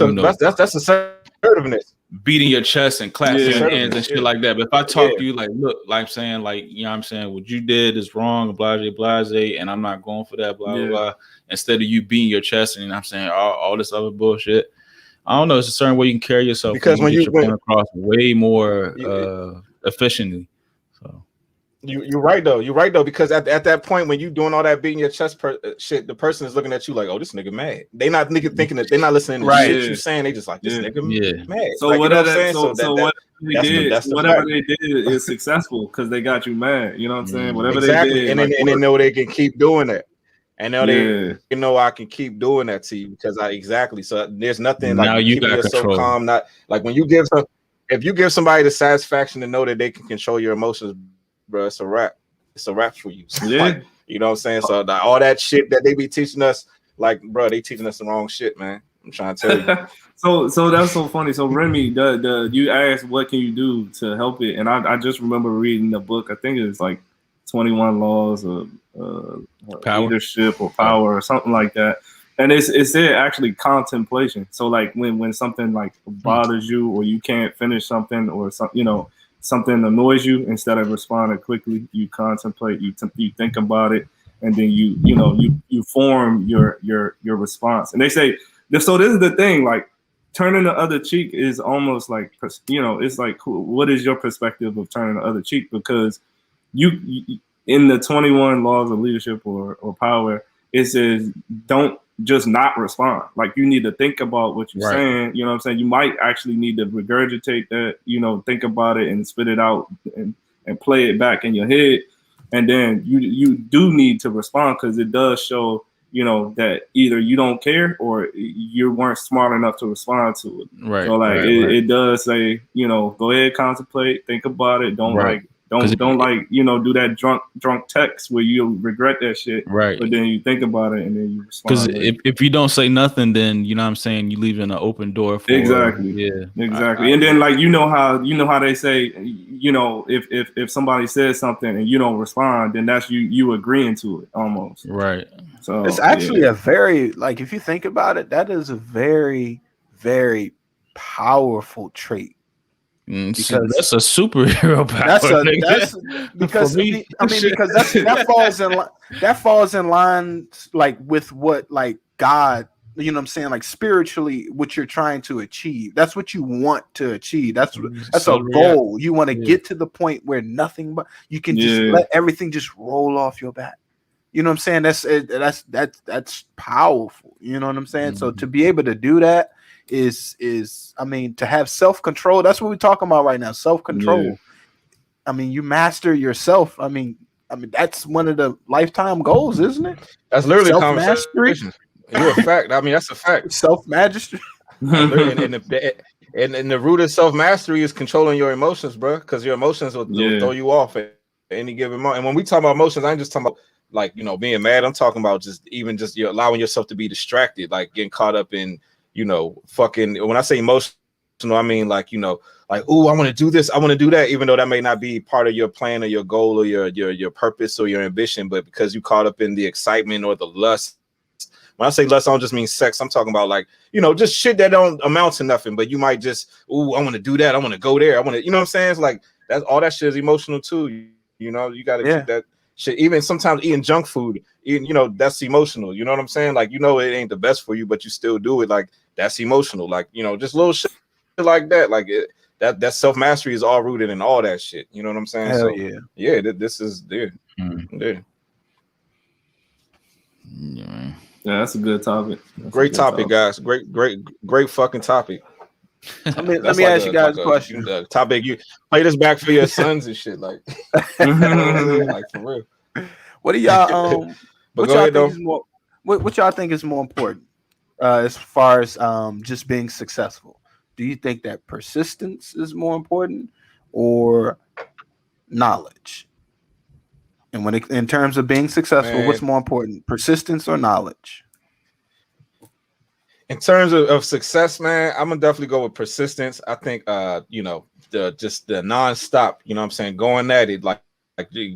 C: assertiveness.
B: Beating your chest and clapping your hands and shit like that. But if I talk to you like, look, like I'm saying, like, you know what I'm saying, what you did is wrong, blase, and I'm not going for that, blah, blah. Instead of you beating your chest and I'm saying all this other bullshit. I don't know, it's a certain way you can carry yourself
C: because when you
B: come across way more efficiently. So
C: You're right though, because at that point when you doing all that beating your chest shit, the person is looking at you like, oh, this nigga mad. They not thinking that they're not listening to shit you saying. They just like, this nigga mad.
D: So
C: like,
D: whatever
C: whatever
D: they did is successful because they got you mad. You know what I'm saying? Whatever
C: they did,
D: and
C: they know they can keep doing that. And now they know I can keep doing that to you because So there's nothing like
B: now you
C: keeping
B: got
C: yourself calm. Not like when you if you give somebody the satisfaction to know that they can control your emotions, bro, it's a wrap. It's a wrap for you. So, like, you know what I'm saying? So all that shit that they be teaching us, like, bro, they teaching us the wrong shit, man. I'm trying to tell you.
D: So that's so funny. So Remy, you asked what can you do to help it, and I just remember reading the book. I think it was like 21 Laws of Leadership or Power or something like that. And it said actually contemplation. So like when something like bothers you or you can't finish something or something, you know, something annoys you, instead of responding quickly, you contemplate, you think about it, and then you form your response. And they say, so this is the thing, like turning the other cheek is almost like, you know, it's like, what is your perspective of turning the other cheek? Because you in the 21 Laws of Leadership or Power, it says don't just not respond. Like you need to think about what you're saying. You know what I'm saying? You might actually need to regurgitate that, you know, think about it and spit it out and play it back in your head. And then you do need to respond because it does show you know, that either you don't care or you weren't smart enough to respond to it.
B: Right.
D: So like
B: right,
D: it does say, you know, go ahead, contemplate, think about it. Don't
B: Right.
D: like don't like, you know, do that drunk text where you'll regret that shit.
B: Right.
D: But then you think about it and then you
B: Because
D: respond.
B: if you don't say nothing, then you know what I'm saying, you leaving an open door for
D: Exactly.
B: Yeah.
D: Exactly. And then like you know how they say, you know, if somebody says something and you don't respond, then that's you agreeing to it almost.
B: Right.
D: So
A: It's actually a very, like, if you think about it, that is a very, very powerful trait.
B: Because that's a superhero power.
A: That's because
B: me,
A: I mean because that falls in line like with what like God, you know what I'm saying, like spiritually what you're trying to achieve. That's what you want to achieve. That's
B: So,
A: a goal. You want to
B: yeah.
A: get to the point where nothing but you can just let everything just roll off your back. You know what I'm saying? That's powerful. You know what I'm saying? So to be able to do that is I mean, to have self-control, that's what we're talking about right now. Self-control.
D: Yeah.
A: I mean, you master yourself. I mean that's one of the lifetime goals, isn't it?
C: That's literally
A: Self-mastery.
C: conversation. You're a fact. I mean, that's a fact.
A: Self-mastery.
C: and the root of self-mastery is controlling your emotions, bro, because your emotions will throw you off at any given moment. And when we talk about emotions, I ain't just talking about like, you know, being mad. I'm talking about just you're allowing yourself to be distracted, like getting caught up in, you know, fucking, when I say emotional, I mean like, you know, like, oh, I want to do this, I want to do that, even though that may not be part of your plan or your goal or your purpose or your ambition, but because you caught up in the excitement or the lust. When I say lust, I don't just mean sex. I'm talking about like, you know, just shit that don't amount to nothing, but you might just, oh, I want to do that, I want to go there, I want to, you know what I'm saying? It's like that's all that shit is emotional too. You know, you got to keep that shit. Even sometimes eating junk food, you know, that's emotional. You know what I'm saying? Like, you know, it ain't the best for you, but you still do it. Like, that's emotional. Like, you know, just little shit like that. Like that self-mastery is all rooted in all that shit. You know what I'm saying?
A: Hell
C: so yeah, this is there.
D: Yeah, that's a good topic.
C: Great topic, guys. Great fucking topic.
A: I mean, let me ask you guys a question.
C: Topic, you play this back for your sons and shit, like, like for real.
A: What do y'all
C: but
A: what
C: go
A: y'all
C: ahead,
A: think is more what y'all think is more important as far as just being successful? Do you think that persistence is more important or knowledge? And when in terms of being successful, what's more important, persistence or knowledge?
C: In terms of success, man, I'm gonna definitely go with persistence. I think you know, the nonstop, you know what I'm saying, going at it, like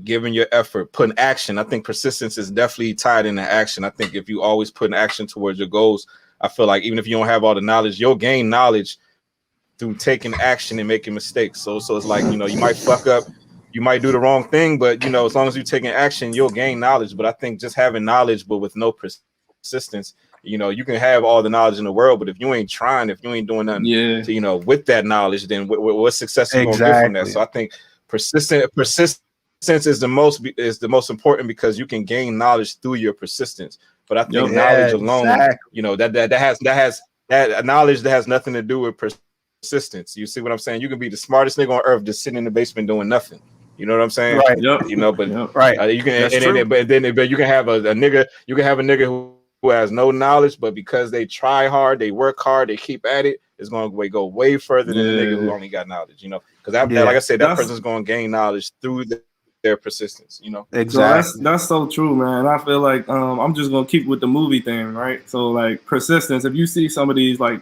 C: giving your effort, putting action. I think persistence is definitely tied into action. I think if you always put an action towards your goals, I feel like even if you don't have all the knowledge, you'll gain knowledge through taking action and making mistakes. So it's like, you know, you might fuck up, you might do the wrong thing, but you know, as long as you're taking action, you'll gain knowledge. But I think just having knowledge but with no persistence, you know, you can have all the knowledge in the world, but if you ain't trying, if you ain't doing nothing to, you know, with that knowledge, then what success are you gonna get from that? So I think persistence is the most important, because you can gain knowledge through your persistence. But I think knowledge alone, you know, that has knowledge that has nothing to do with persistence. You see what I'm saying? You can be the smartest nigga on earth just sitting in the basement doing nothing. You know what I'm saying?
A: Right.
C: You know, but you can, but you can have a nigga. You can have a nigga who has no knowledge, but because they try hard, they work hard, they keep at it, it's going to go way further than the nigga who only got knowledge. You know, because like I said, that person's going to gain knowledge through their persistence. You know,
A: exactly.
D: So that's so true, man. I feel like I'm just gonna keep with the movie thing, right? So like persistence. If you see some of these like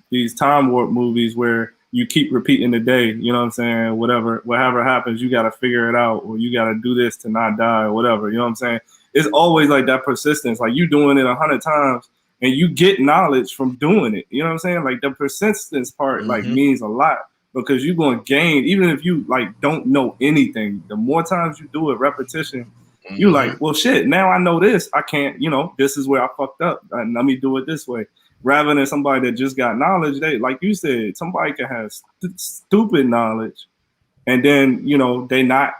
D: these time warp movies where you keep repeating the day, you know what I'm saying? Whatever happens, you got to figure it out, or you got to do this to not die, or whatever. You know what I'm saying? It's always like that persistence, like you doing it 100 times and you get knowledge from doing it. You know what I'm saying? Like the persistence part like means a lot, because you're going to gain, even if you like don't know anything, the more times you do it, repetition, you like, well, shit, now I know this. I can't, you know, this is where I fucked up. And let me do it this way. Rather than somebody that just got knowledge, they, like you said, somebody can have stupid knowledge and then, you know, they not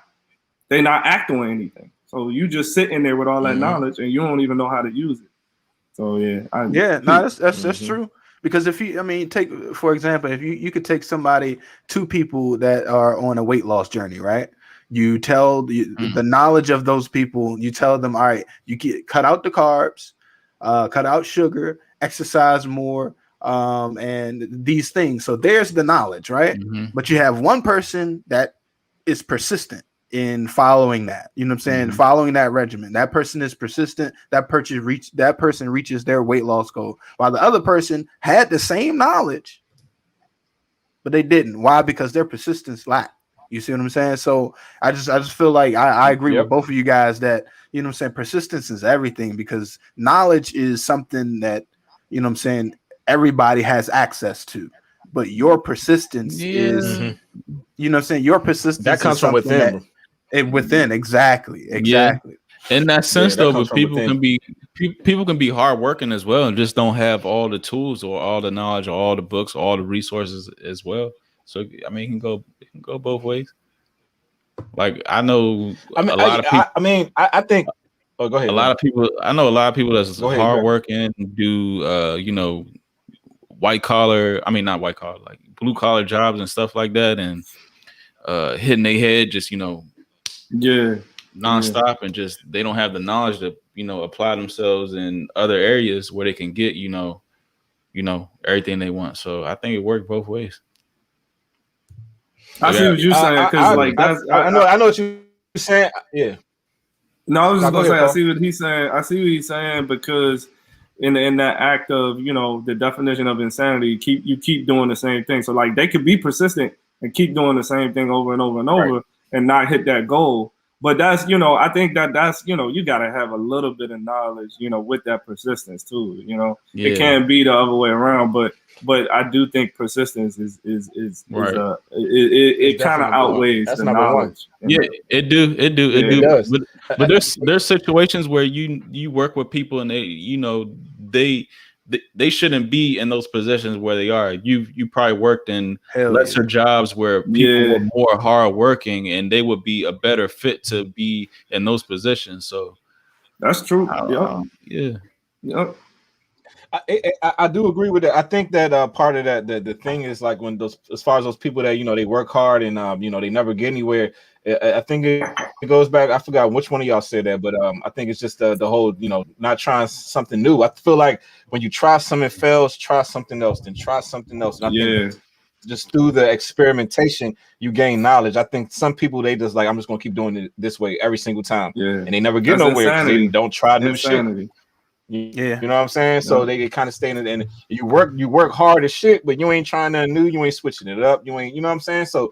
D: act on anything. So you just sitting there with all that knowledge and you don't even know how to use it. So
A: that's true. Because if you, I mean, take for example, if you could take two people that are on a weight loss journey, right? You tell the knowledge of those people, you tell them, all right, cut out the carbs, cut out sugar, exercise more, and these things. So there's the knowledge, right?
B: Mhm.
A: But you have one person that is persistent in following that. You know what I'm saying? Following that regimen. That person is persistent. That person reaches their weight loss goal. While the other person had the same knowledge, but they didn't. Why? Because their persistence lacked. You see what I'm saying? So I just feel like I agree with both of you guys that, you know what I'm saying, persistence is everything, because knowledge is something that, you know what I'm saying, everybody has access to. But your persistence is, you know what I'm saying, your persistence
C: that comes
A: is
C: from within.
A: within, exactly.
B: In that sense,
C: that
B: though,
C: comes
B: but
C: from within.
B: people can be hardworking as well and just don't have all the tools or all the knowledge or all the books or all the resources as well. So I mean, it can go both ways. Like I know a lot of people.
C: I think. Oh, go ahead.
B: A lot of people. I know a lot of people that's
C: Go ahead,
B: hardworking, do you know, white collar. I mean, not white collar, like blue collar jobs and stuff like that, and hitting their head just, you know, nonstop, and just they don't have the knowledge to, you know, apply themselves in other areas where they can get, you know, everything they want. So I think it worked both ways.
D: I see what you're saying, because like
C: I know what you're saying. Yeah.
D: No, I was just gonna say,
C: Paul.
D: I see what he's saying. I see what he's saying, because in that act of, you know, the definition of insanity, you keep doing the same thing. So like they could be persistent and keep doing the same thing over and over and over and not hit that goal. But that's, you know, I think that's, you know, you gotta have a little bit of knowledge, you know, with that persistence too. You know, it can't be the other way around. But I do think persistence is it kind of outweighs the knowledge.
B: Yeah, it do. It does. But there's situations where you work with people and they, you know, they shouldn't be in those positions where they are. You probably worked in lesser jobs where people were more hardworking and they would be a better fit to be in those positions. So
D: that's true.
C: I do agree with that. I think that part of that, the thing is like when those, as far as those people that, you know, they work hard and you know, they never get anywhere. I think it goes back. I forgot which one of y'all said that, but I think it's just the whole, you know, not trying something new. I feel like when you try something fails, try something else, then try something else. And I think just through the experimentation, you gain knowledge. I think some people, they just like, I'm just gonna keep doing it this way every single time, and they never get nowhere because they don't try new shit. You know what I'm saying? So they kind of stay in it, and you work hard as shit, but you ain't trying nothing new. You ain't switching it up. You ain't, you know what I'm saying? So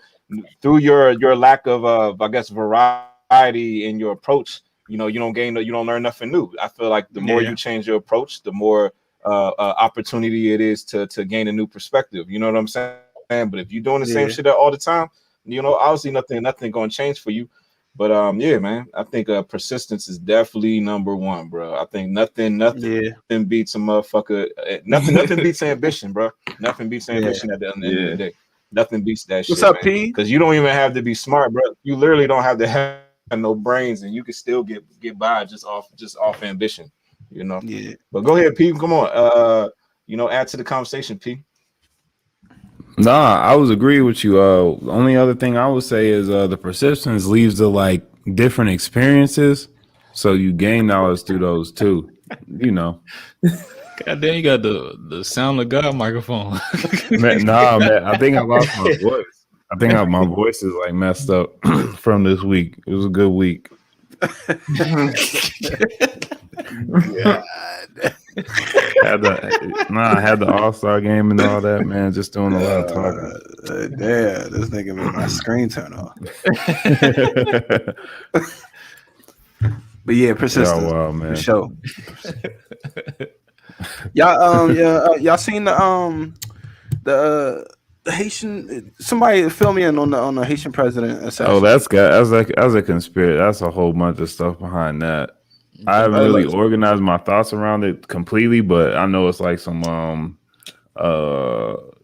C: through your lack of I guess variety in your approach, you know, you don't learn nothing new. I feel like the more you change your approach, the more opportunity it is to gain a new perspective. You know what I'm saying? But if you're doing the same shit all the time, you know, obviously nothing going to change for you. But yeah, man, I think persistence is definitely number one, bro. I think nothing beats a motherfucker. Nothing beats ambition, bro. Nothing beats ambition at the end of the day. Nothing beats that shit.
A: What's up,
C: man.
A: P?
C: Because you don't even have to be smart, bro. You literally don't have to have no brains, and you can still get by just off ambition, you know. Yeah. But go ahead, P. Come on. You know, add to the conversation, P.
E: Nah, I was agreeing with you. The only other thing I would say is the persistence leads to like different experiences, so you gain knowledge through those too. You know.
B: God damn, you got the sound of God microphone.
E: Man, I think I lost my voice. I think my voice is like messed up from this week. It was a good week.
A: God.
E: I had the All-Star game and all that, man. Just doing a lot of talking.
A: Damn, this nigga made my screen turn off. But yeah, persistence.
E: Oh wow, man.
A: For sure. Y'all seen the Haitian? Somebody fill me in on the Haitian president.
E: Oh, that's a conspiracy. That's a whole bunch of stuff behind that. I haven't really organized my thoughts around it completely, but I know it's like some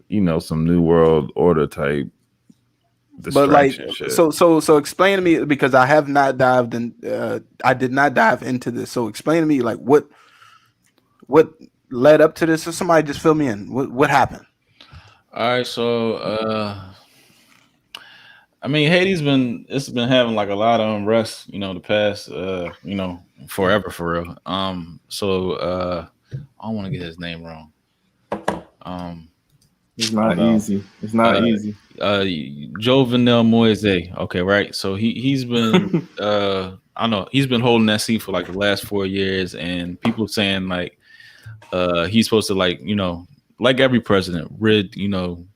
E: you know, some new world order type.
A: But like,
E: shit.
A: so explain to me, because I have not dived in. I did not dive into this. So explain to me, like, what led up to this? So somebody just fill me in. What happened?
B: All right, so I mean, Haiti's been having like a lot of unrest, the past forever for real. I don't want to get his name wrong.
D: It's not
B: Hold on.
D: easy. It's not
B: Uh,
D: easy.
B: Jovenel Moise. Okay, right. So he's been I don't know, he's been holding that seat for like the last 4 years, and people saying like he's supposed to like every president, rid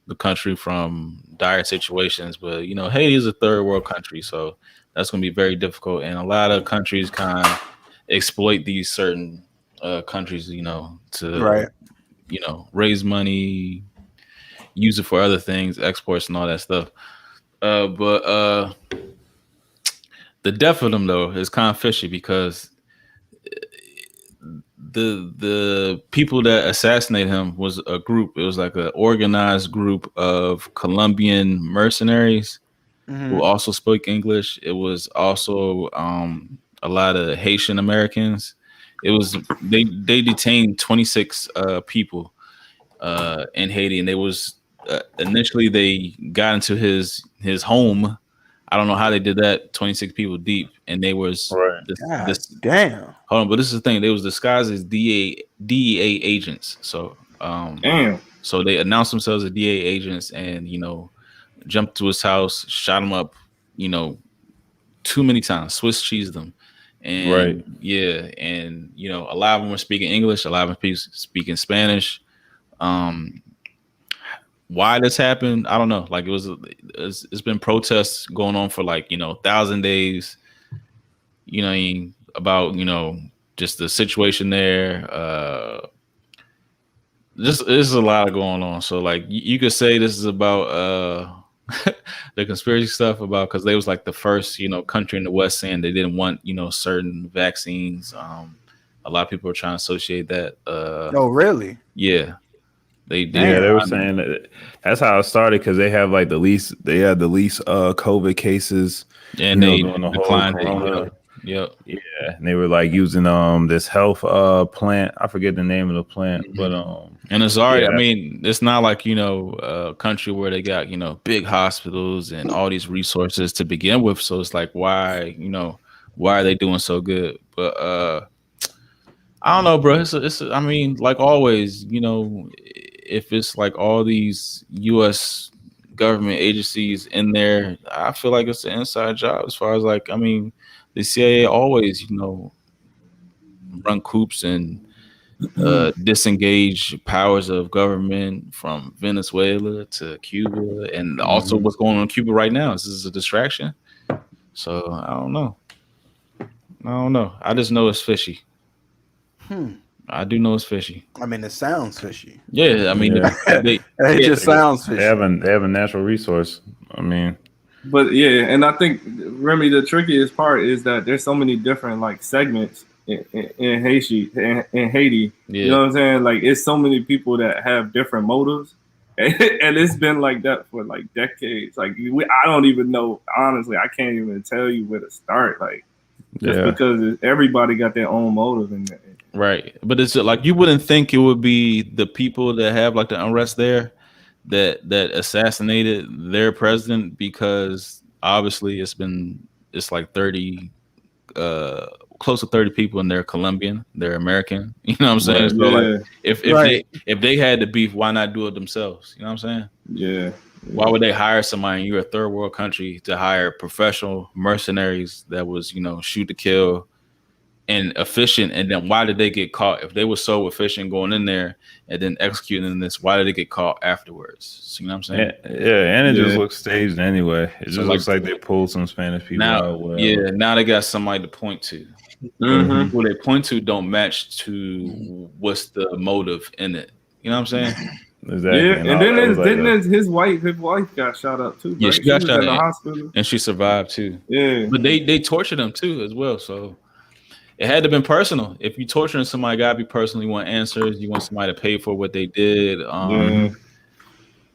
B: the country from dire situations. But Haiti is a third world country, so that's going to be very difficult. And a lot of countries kind of exploit these certain countries, to
A: Right.
B: raise money, use it for other things, exports and all that stuff. But the death of them though is kind of fishy because the people that assassinated him was a group. It was like an organized group of Colombian mercenaries who also spoke English. It was also a lot of Haitian Americans. It was they detained 26 people in Haiti, and they was initially they got into his home. I don't know how they did that. 26 people deep, and they was
A: God damn.
B: Hold on, but this is the thing. They was disguised as DEA agents. So
D: Damn.
B: so they announced themselves as DEA agents, and jumped to his house, shot him up, too many times, Swiss cheesed them. And yeah, and a lot of them were speaking English, a lot of them speaking Spanish. Why this happened, I don't know. Like it's been protests going on for 1,000 days. About just the situation there. Just there's a lot going on. So like you could say this is about the conspiracy stuff about because they was like the first country in the West saying they didn't want certain vaccines. A lot of people are trying to associate that.
A: Oh really?
B: Yeah. They
E: were saying that's how it started because they have like the least COVID cases,
B: and they
E: doing the
B: declined
E: whole corona.
B: Yep.
E: Yeah, and they were like using this health plant. I forget the name of the plant, but
B: and it's already. Yeah. I mean, it's not like a country where they got big hospitals and all these resources to begin with. So it's like why are they doing so good? But I don't know, bro. It's I mean, like always, if it's like all these U.S. government agencies in there, I feel like it's an inside job as far as like I mean. The CIA always, run coups and disengage powers of government from Venezuela to Cuba, and also what's going on in Cuba right now. This is a distraction. So I don't know. I just know it's fishy. I do know it's fishy.
A: I mean, it sounds fishy.
B: Yeah, I mean,
A: it just sounds fishy.
E: They have a natural resource. I mean.
D: But yeah, and I think Remy, the trickiest part is that there's so many different like segments in Haiti.
B: Yeah.
D: You know what I'm saying? Like it's so many people that have different motives, and it's been like that for like decades. Like I don't even know. Honestly, I can't even tell you where to start. Like just because everybody got their own motive in there.
B: Right, but it's like you wouldn't think it would be the people that have like the unrest there that assassinated their president, because obviously it's like 30 close to 30 people and they're Colombian, they're American, you know what I'm saying? So like if they had the beef, why not do it themselves? You know what I'm saying?
D: Yeah.
B: Why would they hire somebody? You're a third world country to hire professional mercenaries that was shoot to kill and efficient, and then why did they get caught? If they were so efficient going in there and then executing this, why did they get caught afterwards? So, you know what I'm saying?
E: Yeah, and it just looks staged anyway. It just looks like they pulled some Spanish people out.
B: Well. Yeah, now they got somebody to point to. Who they point to don't match to what's the motive in it. You know what I'm saying?
E: Exactly.
D: Yeah, and then his wife got shot up too.
B: Yeah,
D: right?
B: she got shot
D: in the hospital,
B: and she survived too.
D: Yeah,
B: but they tortured them too as well. So it had to been personal. If you torturing somebody, gotta be personal. You want answers. You want somebody to pay for what they did.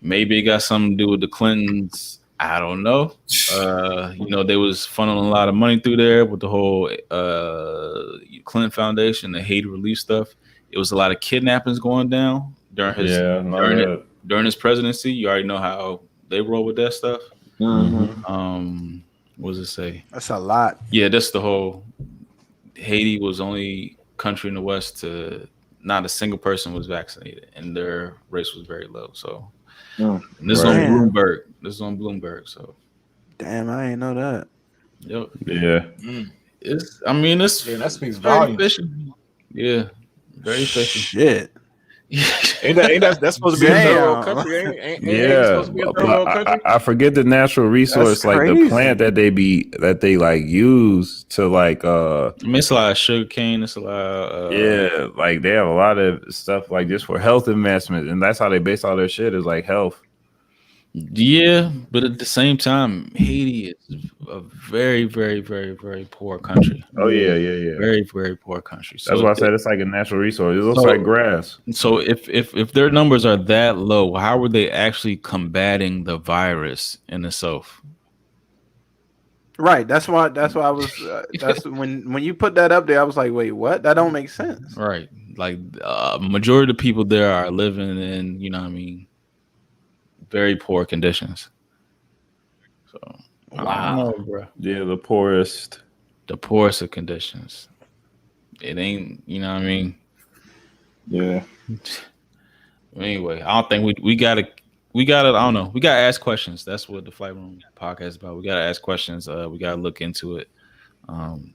B: Maybe it got something to do with the Clintons. I don't know. They was funneling a lot of money through there with the whole Clinton Foundation, the Haiti relief stuff. It was a lot of kidnappings going down during his during his presidency. You already know how they roll with that stuff. What does it say?
A: That's a lot.
B: Yeah, that's the whole. Haiti was only country in the West to not a single person was vaccinated, and their race was very low. So, and this is on
A: Right.
B: Bloomberg. This is on Bloomberg. So,
A: Damn, I ain't know that.
B: yep.
E: Yeah.
B: It's. I mean, it's
C: Yeah, that speaks
B: very
C: volumes.
B: efficient. Yeah, very efficient.
A: Shit.
C: Ain't that supposed to be a third world
A: Damn.
C: country? Ain't
E: Yeah,
C: supposed to be a third world
E: but
C: country?
E: I forget the natural resource,
A: That's
E: like the
A: crazy.
E: plant that they like use to like
B: I mean, it's a lot of sugar cane. It's a lot.
E: yeah, like they have a lot of stuff like just for health advancement, and that's how they base all their shit is like health.
B: Yeah, but at the same time, Haiti is a very, very, very, very poor country.
E: Oh yeah.
B: Very, very poor country. So
E: That's why I said it's like a natural resource. It looks
B: So-
E: like grass.
B: So if their numbers are that low, how were they actually combating the virus in itself?
A: Right. That's why I was. That's when you put that up there, I was like, wait, what? That don't make sense.
B: Right. Like majority of the people there are living in, you know what I mean, very poor conditions. So I don't know, bro.
E: Yeah, the poorest.
B: The poorest of conditions. It ain't, you know what I mean?
C: Yeah.
B: Anyway, I don't think we gotta I don't know. We gotta ask questions. That's what the Flight Room podcast is about. We gotta ask questions. We gotta look into it. And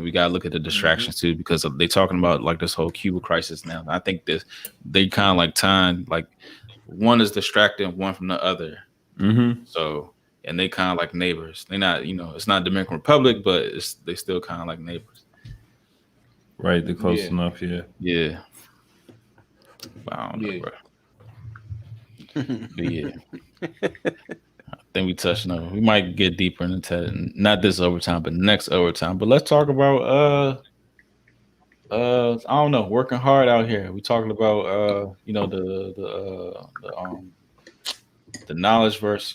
B: we gotta look at the distractions too, because they're talking about like this whole Cuba crisis now. I think they kind of like tying like one is distracting one from the other.
E: Mm-hmm.
B: So and they kind of like neighbors. They're not, it's not Dominican Republic, but they still kind of like neighbors.
E: Right, they're close
C: Yeah.
E: enough. Yeah.
B: Yeah. But I don't know,
C: Yeah.
B: bro. But yeah. I think we touched on it. We might get deeper into it. Not this overtime, but next overtime. But let's talk about I don't know, working hard out here. We talking about the knowledge versus,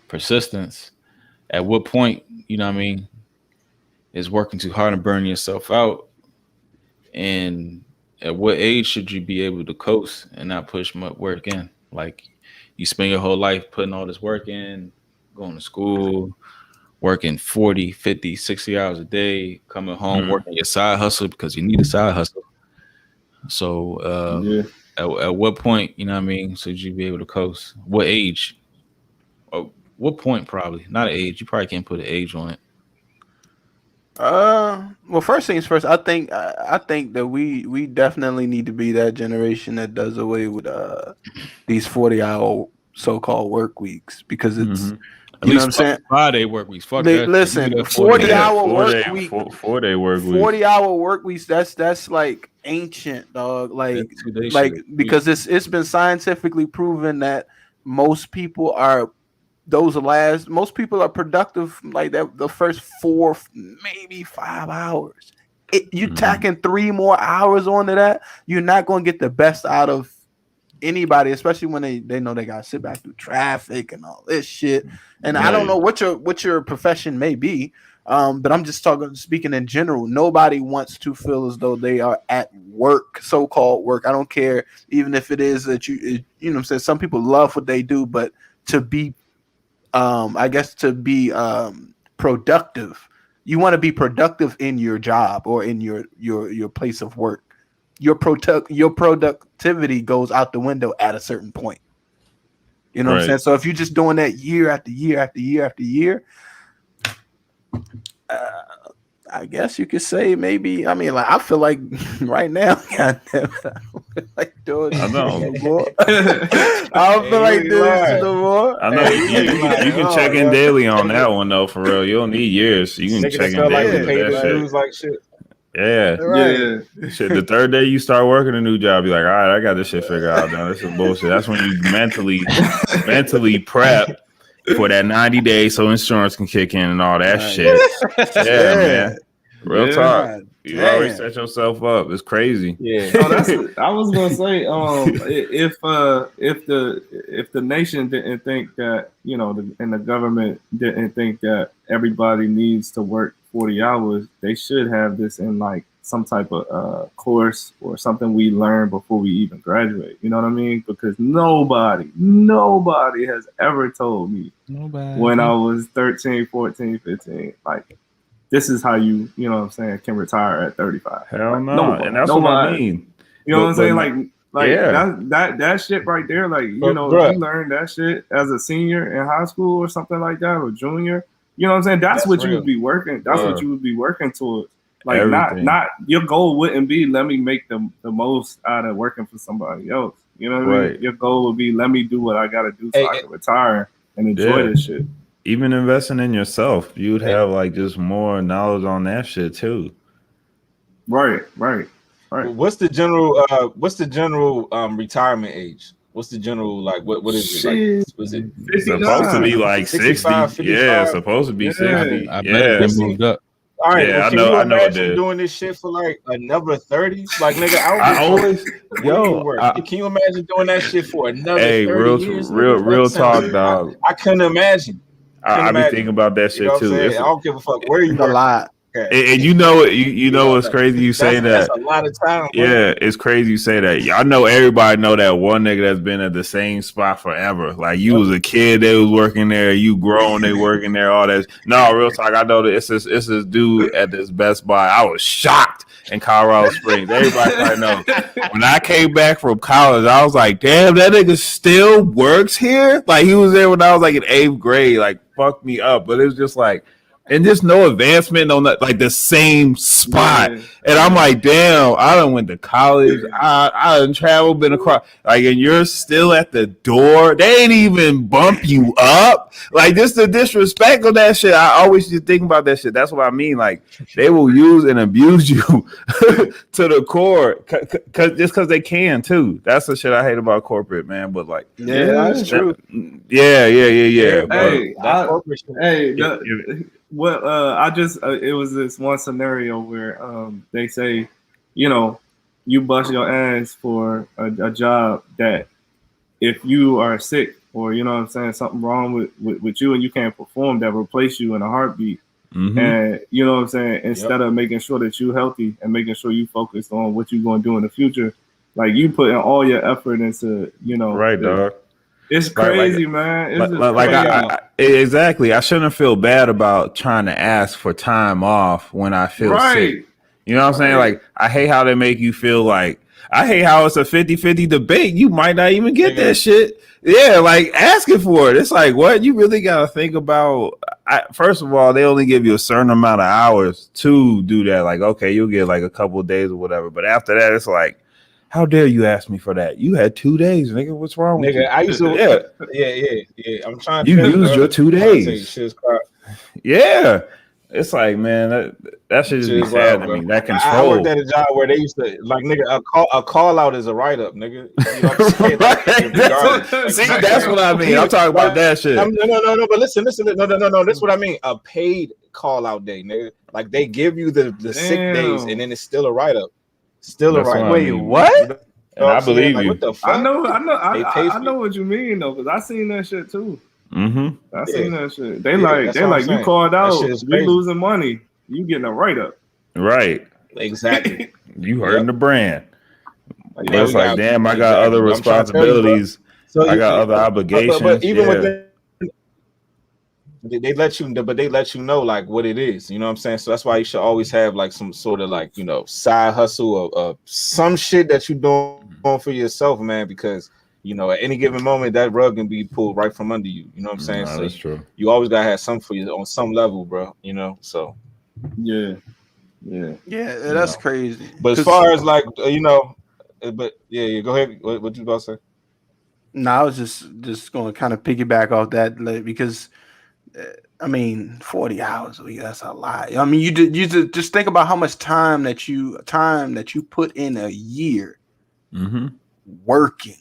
B: persistence. At what point, is working too hard and burning yourself out? And at what age should you be able to coast and not push much work in? Like you spend your whole life putting all this work in, going to school, working 40, 50, 60 hours a day, coming home, working your side hustle because you need a side hustle. So at what point, should you be able to coast? What age? Or what point probably? Not an age. You probably can't put an age on it.
A: Well, first things first. I think that we definitely need to be that generation that does away with these 40-hour so-called work weeks because it's
B: At
A: you know
B: least
A: what I'm saying.
B: Friday work weeks. Fuck
A: They-
B: that.
A: listen,
B: Give me that
A: 40-hour work week.
E: 4-day work week.
A: 40-hour work weeks. That's like ancient, dog. Like
B: That 2-day
A: like
B: shit.
A: because it's been scientifically proven that most people are productive like that the first 4 maybe 5 hours. You tacking 3 more hours onto that, you're not going to get the best out of anybody, especially when they know they got to sit back through traffic and all this shit. And I don't know what your profession may be, but I'm just speaking in general. Nobody wants to feel as though they are at work, so-called work. I don't care, even if it is that you know what I'm saying. Some people love what they do, but to be productive, you want to be productive in your job or in your place of work. Your productivity goes out the window at a certain point. You know what I'm saying? So if you're just doing that year after year after year after year, I guess you could say maybe. I mean, like I feel like right now, goddamn it, I don't feel like doing this
E: I know.
A: no more. I don't feel like doing this no more.
E: I know you can check in daily on that one though. For real, you don't need years. You can check in
C: felt like
E: daily
C: we
E: with
C: paid
E: that
C: the
E: shit.
C: dues like shit.
E: Yeah.
A: Right.
D: Yeah.
E: Shit, the third day you start working a new job, you're like, all right, I got this shit figured out now. This is bullshit. That's when you mentally prep for that 90 days so insurance can kick in and all that shit. Yeah, man. Real
D: Yeah.
E: talk. You already
A: Damn.
E: set yourself up. It's crazy.
C: Yeah.
D: Oh, I was gonna say, if the nation didn't think that, and the government didn't think that everybody needs to work 40 hours, they should have this in like some type of course or something we learn before we even graduate. You know what I mean? Because nobody has ever told me when I was 13, 14, 15, like, this is how you know what I'm saying, can retire at 35.
E: Hell
D: Like,
E: no. And that's what I mean.
D: You know what I'm saying? Like
E: yeah.
D: that shit right there, like, you know,
C: bruh,
D: if you learn that shit as a senior in high school or something like that, or junior, you know what I'm saying? That's what
C: real.
D: you would be working. That's what you would be working towards. Like,
E: Everything.
D: not your goal wouldn't be let me make the most out of working for somebody else. You know what I mean? Your goal would be let me do what I gotta do so I can retire and enjoy this shit.
E: Even investing in yourself, you'd have like just more knowledge on that shit too.
D: Right.
C: What's the general retirement age? What's the general, like, what is it? Like, was it
E: supposed to be like
C: 65,
E: 60? Yeah, supposed to be 60.
B: I bet it moved up.
C: All right,
E: Yeah,
C: well,
E: I know it
C: imagine
E: did.
C: doing this shit for like another 30? Like, nigga,
E: I always,
C: can you imagine doing that shit for another 30 years?
E: real talk, dog.
C: I couldn't imagine.
E: I be thinking about that shit too.
C: I don't give a fuck where you
A: a lot.
E: And you know it. You know what's crazy? You say that.
C: That's a lot of time.
E: Yeah, it's crazy you say that. I know everybody know that one nigga that's been at the same spot forever. Like, you was a kid, they was working there. You grown, they working there. All that. No, real talk. I know that it's this dude at this Best Buy. I was shocked in Colorado Springs. Everybody probably know. When I came back from college, I was like, damn, that nigga still works here. Like, he was there when I was like in 8th grade. Like, fucked me up. But it was just like. And just no advancement on that, like the same spot. Yeah. And I'm like, damn, I done went to college. I done traveled, been across. Like, and you're still at the door. They ain't even bump you up. Like, just the disrespect of that shit. I always just think about that shit. That's what I mean. Like, they will use and abuse you to the core just because they can, too. That's the shit I hate about corporate, man. But, like,
A: yeah, that's true.
E: Yeah.
D: Well, I just it was this one scenario where they say, you know, you bust your ass for a job that if you are sick or, you know what I'm saying, something wrong with you and you can't perform, that replace you in a heartbeat. Mm-hmm. And, you know what I'm saying, instead of making sure that you're healthy and making sure you focus on what you're going to do in the future, like, you putting all your effort into, you know.
E: Right, dog.
D: It's crazy, man. It's
E: exactly. I shouldn't feel bad about trying to ask for time off when I feel sick. You know what I'm saying? Like, I hate how they make you feel like, I hate how it's a 50-50 debate. You might not even get that shit. Yeah, like, asking for it. It's like, what? You really got to think about, first of all, they only give you a certain amount of hours to do that. Like, okay, you'll get like a couple of days or whatever. But after that, it's like, how dare you ask me for that? You had 2 days, nigga. What's wrong with you?
C: I used to, yeah. I'm trying to.
E: You used your 2 days. Yeah. It's like, man, that should just be sad to me. That control.
C: I worked at a job where they used to, like, nigga, a call out is a write up, nigga. You know what I'm saying?
E: See, that's what I mean. I'm talking about that shit.
C: No. But listen. No. That's what I mean. A paid call out day, nigga. Like, they give you the sick days, and then it's still a write up. Still a right.
A: Wait, what?
E: And I believe you.
C: What the fuck?
D: I know what you mean though, because I seen that shit too. I seen that shit. They like you called out. We losing money. You getting a write up.
E: Right.
C: Exactly.
E: You hurting the brand. It's like, damn, I got other responsibilities. I got other obligations.
C: But even with that, they let you know like what it is, you know what I'm saying? So that's why you should always have like some sort of like, you know, side hustle or some shit that you doing for yourself, man, because, you know, at any given moment that rug can be pulled right from under you. You know what I'm saying? So
E: that's true.
C: You always gotta have something for you on some level, bro. You know, so
D: yeah,
A: that's crazy.
C: But as far as like but yeah, go ahead. What you about to say?
A: No, I was just going to kind of piggyback off that because. I mean, 40 hours a week, that's a lot. I mean, you just think about how much time that you put in a year working.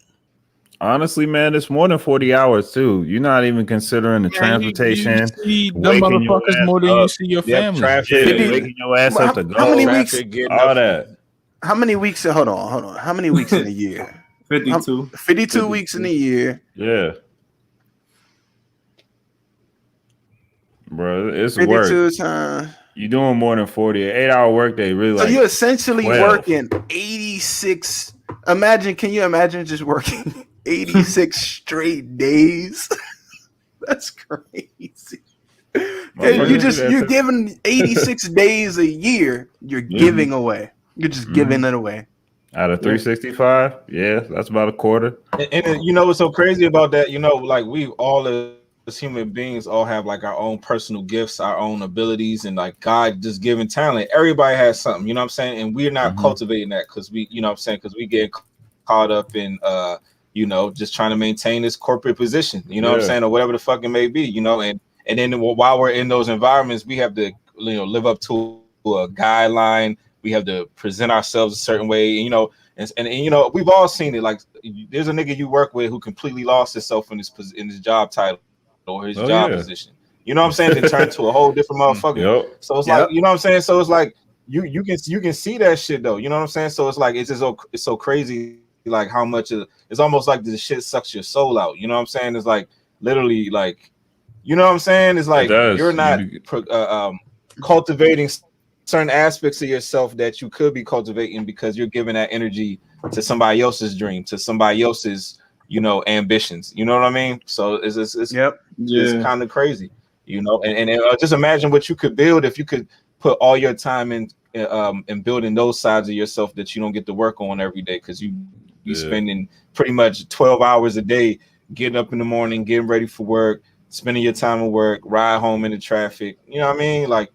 E: Honestly, man, it's more than 40 hours too. You're not even considering the transportation.
B: You see the motherfuckers more than you see your family.
E: Waking your ass up to go.
A: How many weeks?
E: All that.
A: How many weeks? Hold on. How many weeks in a year?
D: 52.
A: 52 weeks in a year.
E: Yeah. Bro, it's
A: 52
E: work.
A: times.
E: You're doing more than 40. An 8-hour workday, really.
A: So
E: like
A: you're essentially
E: 12.
A: working 86. Can you imagine just working 86 straight days? That's crazy. You're giving 86 days a year. You're giving away. You're just giving it away.
E: Out of 365, yeah, that's about a quarter.
C: And you know what's so crazy about that? You know, like we all as human beings all have like our own personal gifts, our own abilities, and like God just given talent. Everybody has something, you know what I'm saying? And we're not cultivating that because we, you know what I'm saying, because we get caught up in you know, just trying to maintain this corporate position, you know what I'm saying, or whatever the fuck it may be, you know, and then while we're in those environments, we have to, you know, live up to a guideline. We have to present ourselves a certain way, you know, and you know, we've all seen it. Like, there's a nigga you work with who completely lost himself in his job title or his job position. You know what I'm saying? They turn to a whole different motherfucker. So it's like, you know what I'm saying? So it's like you can see that shit though. You know what I'm saying? So it's like it's so crazy, like how much it's almost like the shit sucks your soul out. You know what I'm saying? It's like literally like, you know what I'm saying? It's like you're not cultivating certain aspects of yourself that you could be cultivating because you're giving that energy to somebody else's dream, to somebody else's, you know, ambitions. You know what I mean? So it's kind of crazy, you know. And just imagine what you could build if you could put all your time in building those sides of yourself that you don't get to work on every day because you spending pretty much 12 hours a day getting up in the morning, getting ready for work, spending your time at work, ride home in the traffic. You know what I mean? Like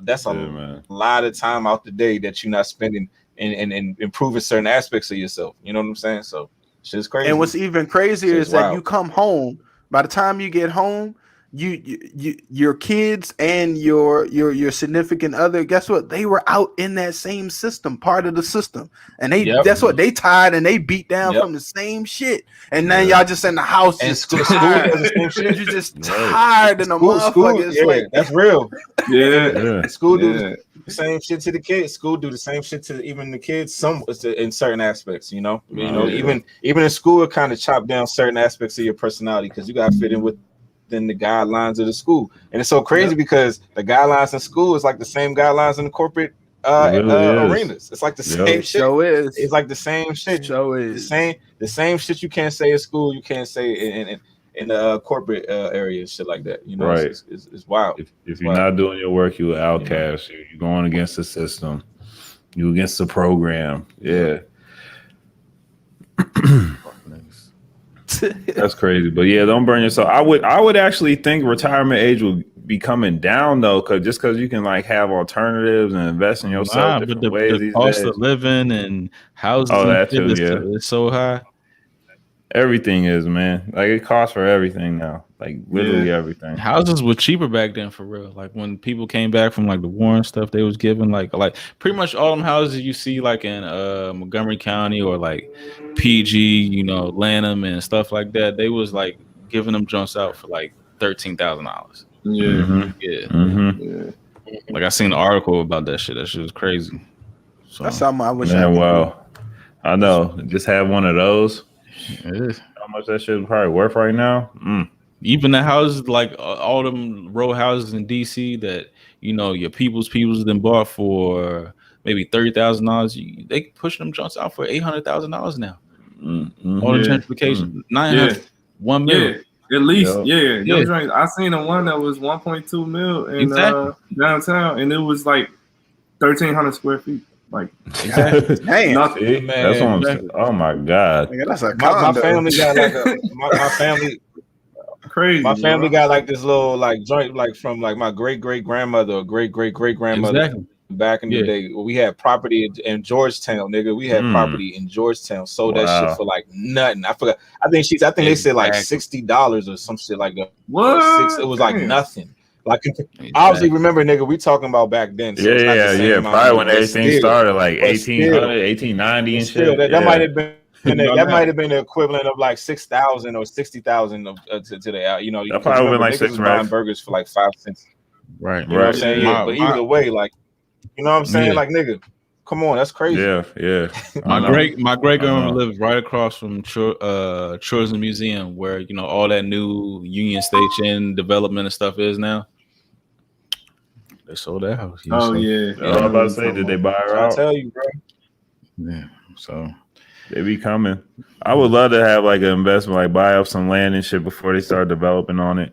C: that's a lot of time out the day that you're not spending and improving certain aspects of yourself. You know what I'm saying? So shit's crazy.
A: And what's even crazier is that you come home. By the time you get home, your kids and your significant other, guess what? They were out in that same system, part of the system, and that's what they tired and they beat down from the same shit. And now y'all just in the house, just tired. You're just tired in the motherfucker.
C: Like that's real. School do
D: the
C: same shit to the kids. School do the same shit to even the kids. Some in certain aspects, you know. Even in school, it kind of chop down certain aspects of your personality because you got to fit in with than the guidelines of the school. And it's so crazy because the guidelines in school is like the same guidelines in the corporate arenas. It's like the same shit. It's like the same shit. The same shit you can't say at school, you can't say in the corporate area, shit like that. You know, it's wild.
E: If you're not doing your work, you're an outcast. You're going against the system. You're against the program. Yeah. That's crazy, but yeah, don't burn yourself. I would actually think retirement age will be coming down though, because you can like have alternatives and invest in yourself different ways. The cost of
B: living and housing, it's so high.
E: Everything is, man. Like it costs for everything now. Like literally everything.
B: Houses were cheaper back then for real. Like when people came back from like the war and stuff, they was giving like pretty much all them houses you see like in Montgomery County or like PG, you know, Lanham and stuff like that. They was like giving them jumps out for like $13,000. Like I seen an article about that shit. That shit was crazy. So,
A: that's something I wish I could
E: do. I know. Just have one of those. How much that shit is probably worth right now?
B: Even the houses, like all them row houses in DC that you know your people's then bought for maybe $30,000. They pushing them joints out for $800,000 now. All the gentrification, 900, 1 million.
D: At least, I seen the one that was 1.2 mil in downtown, and it was like 1,300 square feet. Like,
A: damn,
D: nothing.
E: That's what I'm saying. Oh my god,
A: that's a
C: my family got like my family.
D: Crazy.
C: My family got like this little like joint like from like my great grandmother or great grandmother back in the day. We had property in Georgetown, nigga. We had property in Georgetown. Sold that shit for like nothing. I forgot. I think they said like $60 or some shit like that.
D: What?
C: It was like nothing. Like obviously remember, nigga, we talking about back then. So
E: probably when everything started, like 1800, 1890 and shit.
C: That might have been. That might have been the equivalent of like 6,000 or 60,000 to the you know.
E: That probably would been like
C: $6 buying burgers for like 5 cents.
B: Right.
C: You know what I'm saying? But either way, like, you know what I'm saying? Like, nigga, come on, that's crazy.
E: Yeah.
B: My great grandma lived right across from Tourism Museum, where you know all that new Union Station development and stuff is now. They sold that house.
D: Oh yeah.
E: I was about to say, did they buy her
C: I
E: out?
C: tell you, bro.
B: Yeah. So
E: They be coming. I would love to have like an investment, like buy up some land and shit before they start developing on it.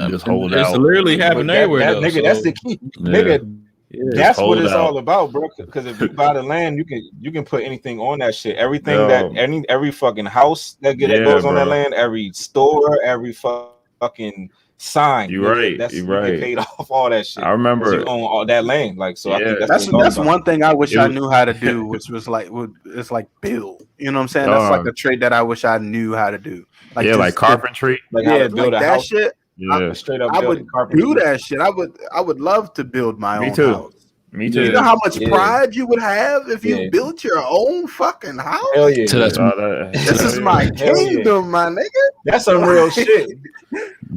E: Just hold
B: it's
E: out.
B: literally happening
C: But that,
B: everywhere, though.
C: nigga,
B: so,
C: that's the key.
E: Yeah.
C: Nigga,
E: Yeah,
C: that's
E: just
C: what
E: hold
C: it's
E: out.
C: all about, bro. Because if you buy the land, you can put anything on that shit. Everything
E: Yo.
C: that every fucking house that
E: Yeah,
C: goes on that
E: bro.
C: land, every store, every fucking sign.
E: You
C: nigga,
E: right, you
C: you
E: right.
C: get paid off all that shit.
E: I
C: 'Cause
E: remember.
C: you own all that land. Like, so I think
E: Yeah.
C: that's what it's all
A: That's
C: about.
A: one thing I wish
E: It
A: I
E: was-
A: knew how to do, which was like it's like build. You know what I'm saying? That's like a trade that I wish I knew how to do.
E: yeah,
A: just
E: like carpentry.
C: Like how
A: Yeah,
C: to build
A: like
C: a
A: that
C: house,
A: shit.
E: Yeah,
C: straight up
A: I
C: building
A: would
C: carpentry.
A: do that shit. I would love to build my
E: Me
A: own
E: too.
A: house.
E: me too.
A: You know how much
C: Yeah.
A: pride you would have if you
C: Yeah.
A: built your own fucking house?
C: Hell yeah.
B: So that's
E: All that-
A: This is my
C: Hell yeah.
A: kingdom, my nigga.
C: That's some real shit.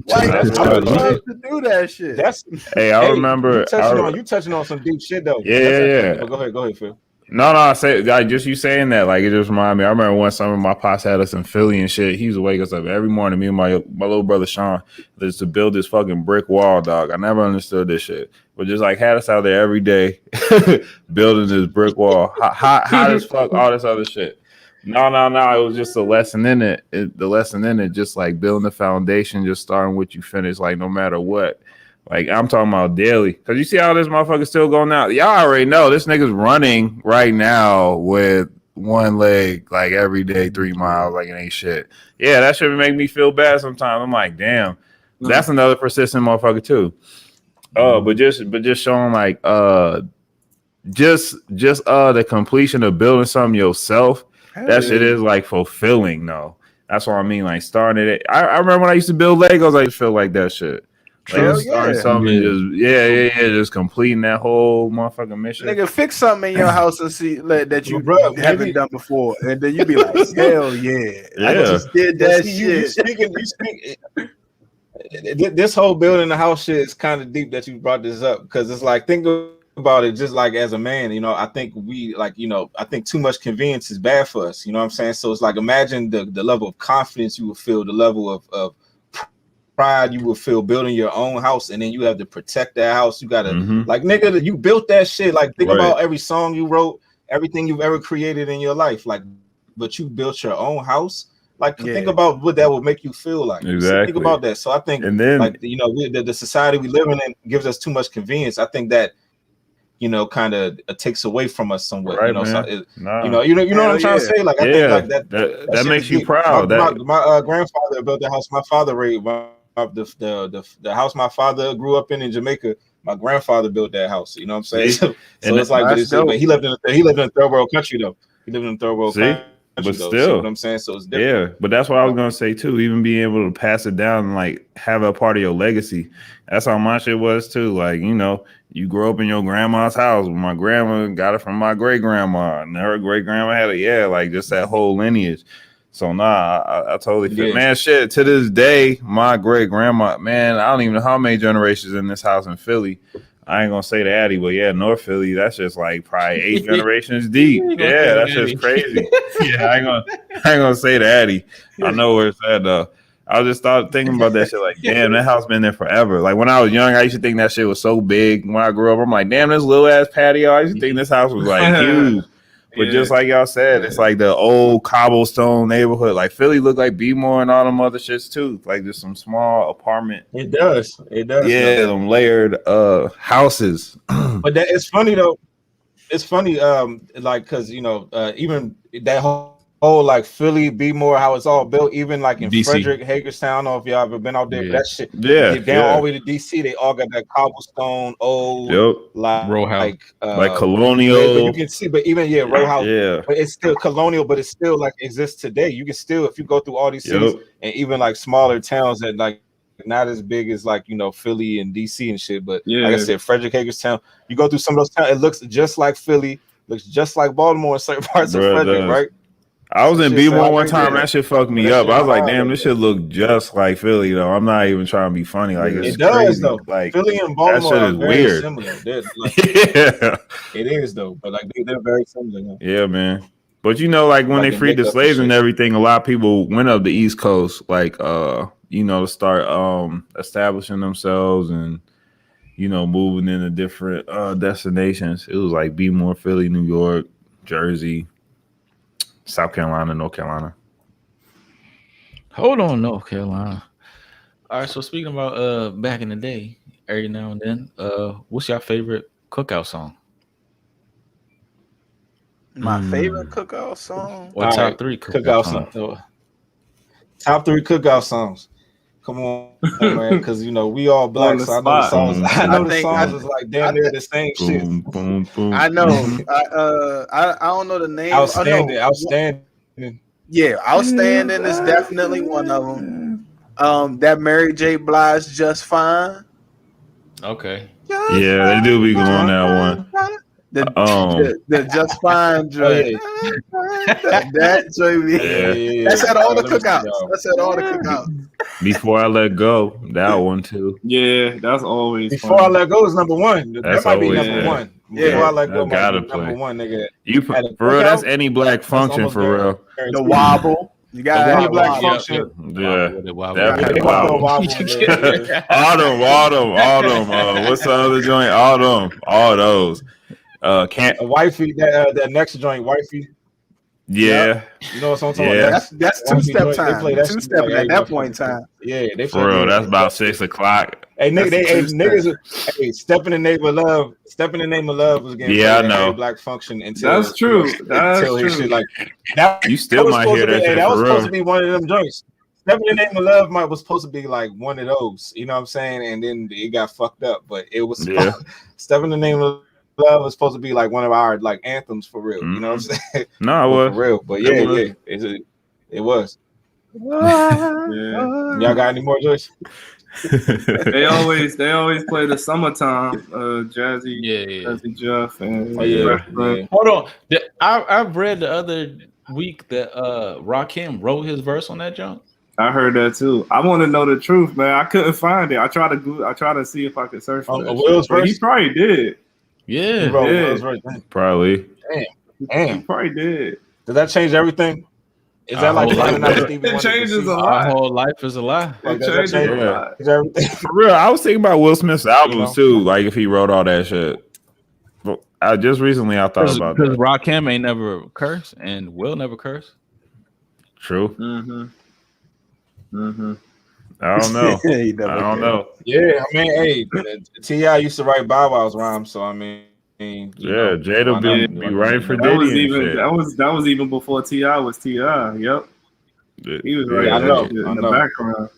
A: Like,
E: That's
A: I would
E: right.
A: love to do that shit.
C: That's
E: Hey, I
C: hey,
E: remember.
C: you touching on some deep shit though.
E: Yeah,
C: That's
E: yeah,
C: actually-
E: yeah.
C: But go ahead, Phil.
E: No, I say, like, just you saying that, like, it just reminded me. I remember one summer my pops had us in Philly and shit. He used to wake us up every morning. Me and my little brother Sean, just to build this fucking brick wall, dog. I never understood this shit, but just like had us out there every day building this brick wall. Hot as fuck, all this other shit. No. It was just a lesson in it. The lesson in it, just like building the foundation, just starting what you finish, like no matter what. Like I'm talking about daily, because you see how this motherfucker still going out. Y'all already know this nigga's running right now with one leg, like every day, 3 miles, like it ain't shit. Yeah, that should make me feel bad sometimes. I'm like, damn, that's another persistent motherfucker too. But just showing like just the completion of building something yourself. That shit is like fulfilling though. That's what I mean. Like starting it. I remember when I used to build Legos, I used to feel like that shit. Like
A: Hell
E: just starting
A: yeah.
E: something, and just completing that whole motherfucking mission.
A: Nigga, fix something in your house and see that you
C: Bro,
A: haven't
C: maybe-
A: done before, and then you be like, "Hell yeah, I
E: Yeah.
A: just did
C: Yeah,
A: that
C: see, you
A: shit."
C: speaking. This whole building the house shit is kind of deep that you brought this up because it's like think about it just like as a man, you know. I think I think too much convenience is bad for us. You know what I'm saying? So it's like imagine the level of confidence you would feel, the level of pride you would feel building your own house, and then you have to protect that house. You gotta like nigga, you built that shit. Like think
E: Right.
C: about every song you wrote, everything you've ever created in your life. Like, but you built your own house. Like think about what that would make you feel like.
E: Exactly.
C: Think about that. So I think,
E: And then
C: like the society we live in gives us too much convenience. I think that kind of takes away from us somewhat.
E: Right,
C: you know,
E: man.
C: so
E: Nah.
C: you know what I'm trying to say. Like I think like that
E: that
C: shit
E: makes
C: is
E: you
C: deep.
E: proud.
C: My grandfather built the house. My father raised the house my father grew up in Jamaica. My grandfather built that house. You know what I'm saying?
E: See?
C: So it's like, but he lived in a third world country though. He lived in a third world
E: See?
C: country.
E: But
C: though.
E: still.
C: See what I'm saying? So it's different.
E: Yeah, but that's what I was gonna say too. Even being able to pass it down and like have a part of your legacy. That's how my shit was too. Like, you grew up in your grandma's house. My grandma got it from my great grandma, and her great grandma had it. Yeah, like just that whole lineage. So I totally feel, man. Shit, to this day, my great grandma, man, I don't even know how many generations in this house in Philly. I ain't gonna say the Addy, but yeah, North Philly, that's just like probably 8 generations deep. Yeah, that's just crazy. Yeah, I ain't gonna say the Addy. I know where it's at though. I just started thinking about that shit like, damn, that house been there forever. Like when I was young, I used to think that shit was so big. When I grew up, I'm like, damn, this little ass patio. I used to think this house was like huge. But just like y'all said, it's like the old cobblestone neighborhood. Like Philly look like B-more and all them other shits too. Like just some small apartment.
C: It does.
E: Yeah, them layered houses.
C: But it's funny though. It's funny, like because even that whole like Philly, B-more, how it's all built, even like in
B: DC.
C: Frederick, Hagerstown. I don't know if y'all ever been out there.
B: Yeah.
C: But that shit,
E: Yeah,
C: down all the way to DC, they all got that cobblestone old like
B: Row house.
E: like
C: but
E: colonial.
C: you can see, but even row house,
E: Yeah.
C: but it's still colonial, but it's still like exists today. You can still, if you go through all these cities and even like smaller towns that like not as big as like Philly and DC and shit, but like I said, Frederick, Hagerstown, you go through some of those towns, it looks just like Philly, looks just like Baltimore in certain parts of Frederick, right?
E: I was in B-more one time.
C: yeah.
E: That shit fucked me up. I was like, damn, this shit look just like Philly though. I'm not even trying to be funny. Like it's
C: it does
E: crazy.
C: though.
E: Like
C: Philly and Baltimore
E: that shit
C: are
E: is
C: very
E: weird.
C: similar. Like,
E: Yeah.
C: it is though, but like they're very similar.
E: Yeah, man. But like when
C: Like
E: they freed the slaves and everything, a lot of people went up the East Coast, like to start establishing themselves and moving into different destinations. It was like Be More Philly, New York, Jersey, South Carolina, North Carolina.
B: Hold on, North Carolina. All right, so speaking about back in the day, every now and then, what's your favorite cookout song?
A: My favorite cookout song.
B: Or
C: All
B: top
C: right,
B: 3
C: cookout
B: songs?
C: songs. Top 3 cookout songs. Come on, man, because we all black,
D: the
C: so I know the
D: spot.
C: songs. I know the
A: think-
C: songs is like damn near the same shit.
E: Boom, boom, boom.
A: I know. I don't know the name.
C: Outstanding,
A: Oh, no.
C: outstanding.
A: Yeah, Outstanding is definitely one of them. That Mary J. Blige, Just Fine.
B: Okay.
E: Yeah, they do be going that one.
A: The Just Fine joint. that joint.
E: Yeah.
A: That's at all the
C: Let me see,
A: cookouts.
C: y'all.
A: That's at all the cookouts.
E: Before I Let Go, that one too.
D: Yeah, that's always
C: Before
D: fun.
C: I Let Go is number 1. That
E: That's
C: might be
E: always
C: number
D: there.
C: 1.
A: Yeah.
C: Before I Let Go
E: That
C: might
E: gotta
C: be number
E: play.
C: 1, nigga.
E: You
C: At a
E: for real? That's
C: cookout?
E: any black function
C: almost
E: for
C: there.
E: real.
A: The Wobble. You got
C: Any
A: any
C: black
A: Wobble.
C: function.
E: Yeah.
B: Wow.
E: That
C: Yeah,
E: be
C: they
E: the
C: gonna throw a
E: Wobble.
C: wobble in there.
E: Autumn. What's the other joint? Autumn. All those. Can't.
C: A wifey, that next joint, wifey.
E: Yeah.
C: You know what I'm talking
E: Yeah.
C: about?
A: That's
C: Wifey
A: two-step
C: joint, they
A: time.
C: play that shit
A: Two-stepping
C: like
A: at that
C: every
A: point in time.
C: Yeah, they play
E: For real.
C: that.
E: That's about 6:00.
C: Hey,
A: That's
C: niggas, hey, Step in the Name of Love. Step in the Name of Love was getting
E: Yeah, I
C: played at
E: know.
C: every black function until
D: That's true. That's
C: until his
D: true.
C: shit like that.
E: You still
C: was
E: might
C: supposed
E: hear
C: to be,
E: that shit
C: that was
E: for
C: supposed to
E: real.
C: be one of them joints. Step in the Name of Love was supposed to be like one of those, you know what I'm saying? And then it got fucked up, but it was
E: Yeah.
C: Step in the Name of Love was supposed to be like one of our like anthems for real. You know what I'm saying?
E: No, I
C: For
E: was.
C: real. But
E: It was.
C: yeah, it was.
D: Yeah.
C: Y'all got any more joints?
D: They always play the summertime. Jazzy,
B: Yeah.
D: Jazzy Jeff, and
C: Oh yeah,
D: Fresh Prince.
C: yeah.
B: Hold on. I've read the other week that Rakim wrote his verse on that junk.
D: I heard that too. I want to know the truth, man. I couldn't find it. I tried to see if I could search for that.
C: Will's
D: But he
C: verse?
D: probably did.
C: He
B: Yeah.
C: wrote
D: Yeah.
C: Will's verse.
E: Probably.
D: He
C: Damn.
D: probably did.
C: Did that change everything? Is that
B: Our
C: like
B: whole
C: finding
B: life-
C: out Stevie
D: It
C: Wonder could
D: changes
C: see?
D: a
B: Our
D: lot.
B: whole life is a lie.
C: Like,
D: It
C: does that
D: changes
C: change
D: a
E: Yeah.
D: lot.
C: Is everything?
E: For real, I was thinking about Will Smith's albums too. Like if he wrote all that shit. But I just recently I thought about
B: Because
E: that.
B: Rakim ain't never curse and Will never curse.
E: True.
D: Mm-hmm. Mm-hmm.
E: I don't know.
A: He never
E: I don't
A: did.
E: know.
C: Yeah, I mean, hey, T.I. used to write Bow Wow's rhymes, so I mean, you
E: Yeah,
C: know,
E: Jada
C: why
E: be
C: not?
E: right for
D: That was
E: Diddy and
D: even
E: shit.
D: that was even before T.I. was T.I. Yep. He was right
C: I
D: there
C: know,
D: in
C: I
D: the
C: know.
D: background.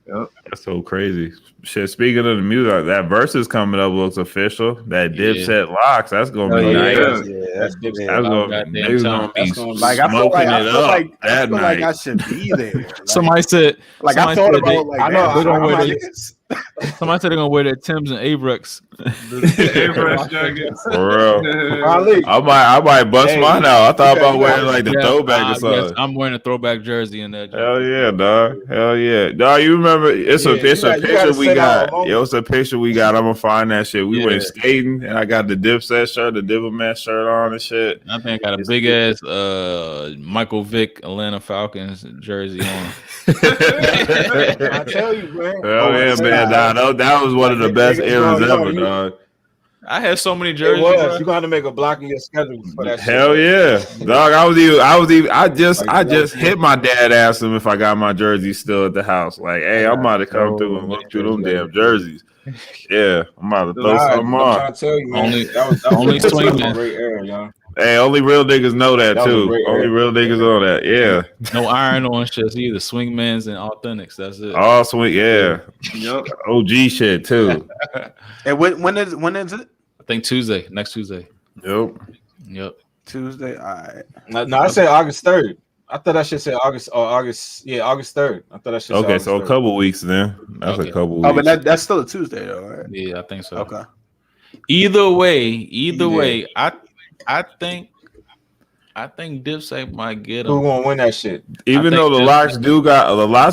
D: Yep.
E: That's so crazy. Shit, speaking of the music, that versus coming up looks official. That
B: Yeah.
E: Dipset locks, that's gonna
D: Oh,
E: be
D: yeah.
E: nice.
A: Yeah,
C: That's
A: yeah.
E: That's
B: Goddamn
E: gonna,
B: time.
E: niggas gonna be
C: That's gonna be-
A: Like I feel
E: smoking
A: like
E: it
A: I feel
E: up
A: like I
E: that
A: feel like I
E: night.
A: should be there. Like,
B: Somebody said
A: I
B: somebody
A: thought
B: said
A: about like
C: I know,
A: damn,
B: they're gonna
A: I'm
B: wear
A: out
B: their-
A: this.
B: somebody said they're gonna wear their Timbs and Avrex.
D: Airbrush jackets.
E: For real.
C: Ali,
E: I might bust
C: Hey,
E: mine out. I thought
C: you
E: about
C: got-
E: wearing like the
B: Yeah,
E: throwback
B: I
E: or
B: guess
E: something.
B: I'm wearing a throwback jersey in that.
E: Hell yeah, dog. Hell yeah. Dog, you remember it's
C: Yeah,
E: a
C: you gotta
E: picture we
C: send out a
E: got.
C: moment.
E: Yo, it's a picture we got. I'm gonna find that shit. We
B: Yeah.
E: went skating and I got the Dipset shirt, the Diplomat shirt on and shit.
B: I think I got a big ass Michael Vick Atlanta Falcons jersey on.
C: I tell you, man.
E: Hell yeah, man. Dog, that was one of the best eras ever, dog.
B: I had so many
C: It
B: jerseys.
C: was.
B: bro.
C: You're gonna have to make a block in your schedule for that
E: Hell
C: shit.
E: yeah, dog. I just hit my dad, asked him if I got my jersey still at the house. Like, hey, I'm about to come through and look through them damn jerseys. Yeah, I'm about to throw
C: Nah,
E: something
C: I'm
E: on.
C: trying to tell you, man.
B: Only-
C: that was
B: only
C: that was
B: swingman.
C: a great era, y'all.
E: Hey, only real niggas know that
C: That was a
E: too.
C: great
E: Only
C: era.
E: real niggas know that. Yeah,
B: No iron on shits either. Swingmans and authentics. That's it.
E: all swing. Yeah,
D: Yep.
E: OG shit too.
A: And when is it?
B: I think Tuesday, next Tuesday.
E: Yep.
B: Yep.
A: Tuesday. All right.
C: No, I said August 3rd. I thought that shit said August 3rd. I thought that shit said
E: Okay,
C: August
E: so a
C: 3rd.
E: couple weeks then. That's
B: Okay.
E: a couple
A: Oh,
E: weeks.
A: but that's still a Tuesday though, right?
B: Yeah, I think so.
A: Okay.
B: Either way, I think Dipset might get
C: Who
B: him.
C: gonna win that shit?
E: Even
B: I
E: though
B: think
E: the locks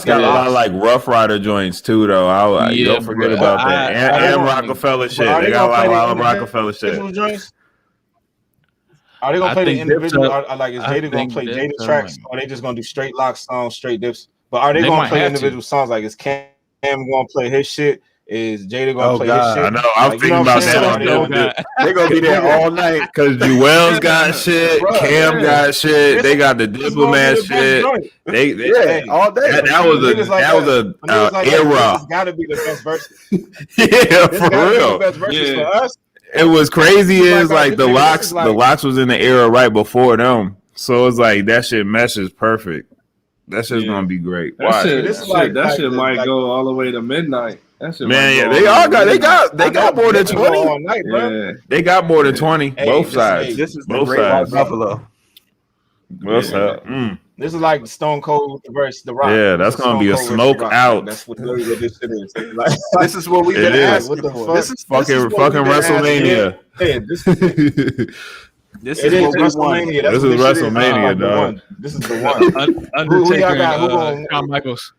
E: got a lot of like Rough Rider joints too, though. You
B: Yeah,
E: don't forget
B: but
E: about that. And
C: I-
E: Rockefeller shit.
C: are
E: They
C: they
E: got
C: gonna
E: a
C: play
E: lot of
C: the
E: Rockefeller shit.
C: Individual joints? Are they gonna
B: I
C: play the
B: think
C: individual?
B: Dipset-
C: Like, is
B: I
C: Jada gonna
B: think
C: play
B: Dipset
C: Jada tracks,
B: might.
C: or are they just gonna do straight lock songs, straight dips? But are they
B: They
C: gonna
B: might
C: play
B: have to.
C: individual songs? Like, is Cam gonna play his shit? is Jada gonna
A: Oh,
C: play
A: God.
C: his shit.
E: I know. I'm
C: Like,
E: thinking
C: you know what
E: about
C: I'm
E: that.
C: saying?
E: on
C: Yeah.
E: there.
A: They're gonna be there all night.
E: Cause Jewel's got shit,
C: Bruh,
E: Cam
C: yeah.
E: got shit. They got the
C: This is gonna be
E: diplomat
C: the best
E: shit.
C: joint.
E: They
A: Yeah,
C: Hey,
A: all day.
E: that was
C: Niggas like
E: that was
C: that-
E: a
C: niggas like that,
E: era.
C: This has got to be the best verses.
E: Yeah,
C: This
E: for
C: got to be the
E: real.
C: best verses
D: Yeah.
C: for us.
E: It was crazy
C: This is
E: is
C: like
E: like the
C: this
E: locks.
C: is
E: The
C: like-
E: locks was in the era right before them, so it's like that shit meshes perfect. That shit's
D: Yeah.
E: gonna be great.
D: That
E: Watch.
D: shit,
C: This is
D: that
C: like
D: shit might
C: like-
D: go all the way to midnight. That shit
E: Man,
D: might
E: yeah,
D: go
E: they
D: all
E: all
D: the way
E: got
D: to
E: they
D: midnight.
E: got more than
C: This is all
E: 20.
C: night, bro.
D: Yeah.
E: They got more than 20.
C: Hey,
E: Both
C: this-
E: sides.
C: hey,
A: This is the
E: Both
A: Great White
E: sides.
A: Buffalo.
E: What's
D: Yeah.
E: up?
C: This is like Stone Cold versus The Rock.
E: Yeah,
C: This
E: that's
C: is
E: gonna
C: Stone
E: be a
C: Cold versus
E: smoke
C: The Rock.
E: out.
C: That's what literally what this shit is. Like,
A: This is what we've
E: It
A: been
E: is.
A: asking
C: What the
A: for.
C: fuck?
A: This is
E: Fucking
A: what we've
E: fucking
A: been asking
E: WrestleMania.
C: yeah, this
A: This
C: it
A: is
C: is
A: what we want.
C: WrestleMania. That's
E: This
C: what
E: is
C: shit
E: WrestleMania,
C: Like the
E: dog.
C: one. This is the one.
B: Undertaker
C: y'all got? Who
B: and
C: gon-
B: Shawn Michaels.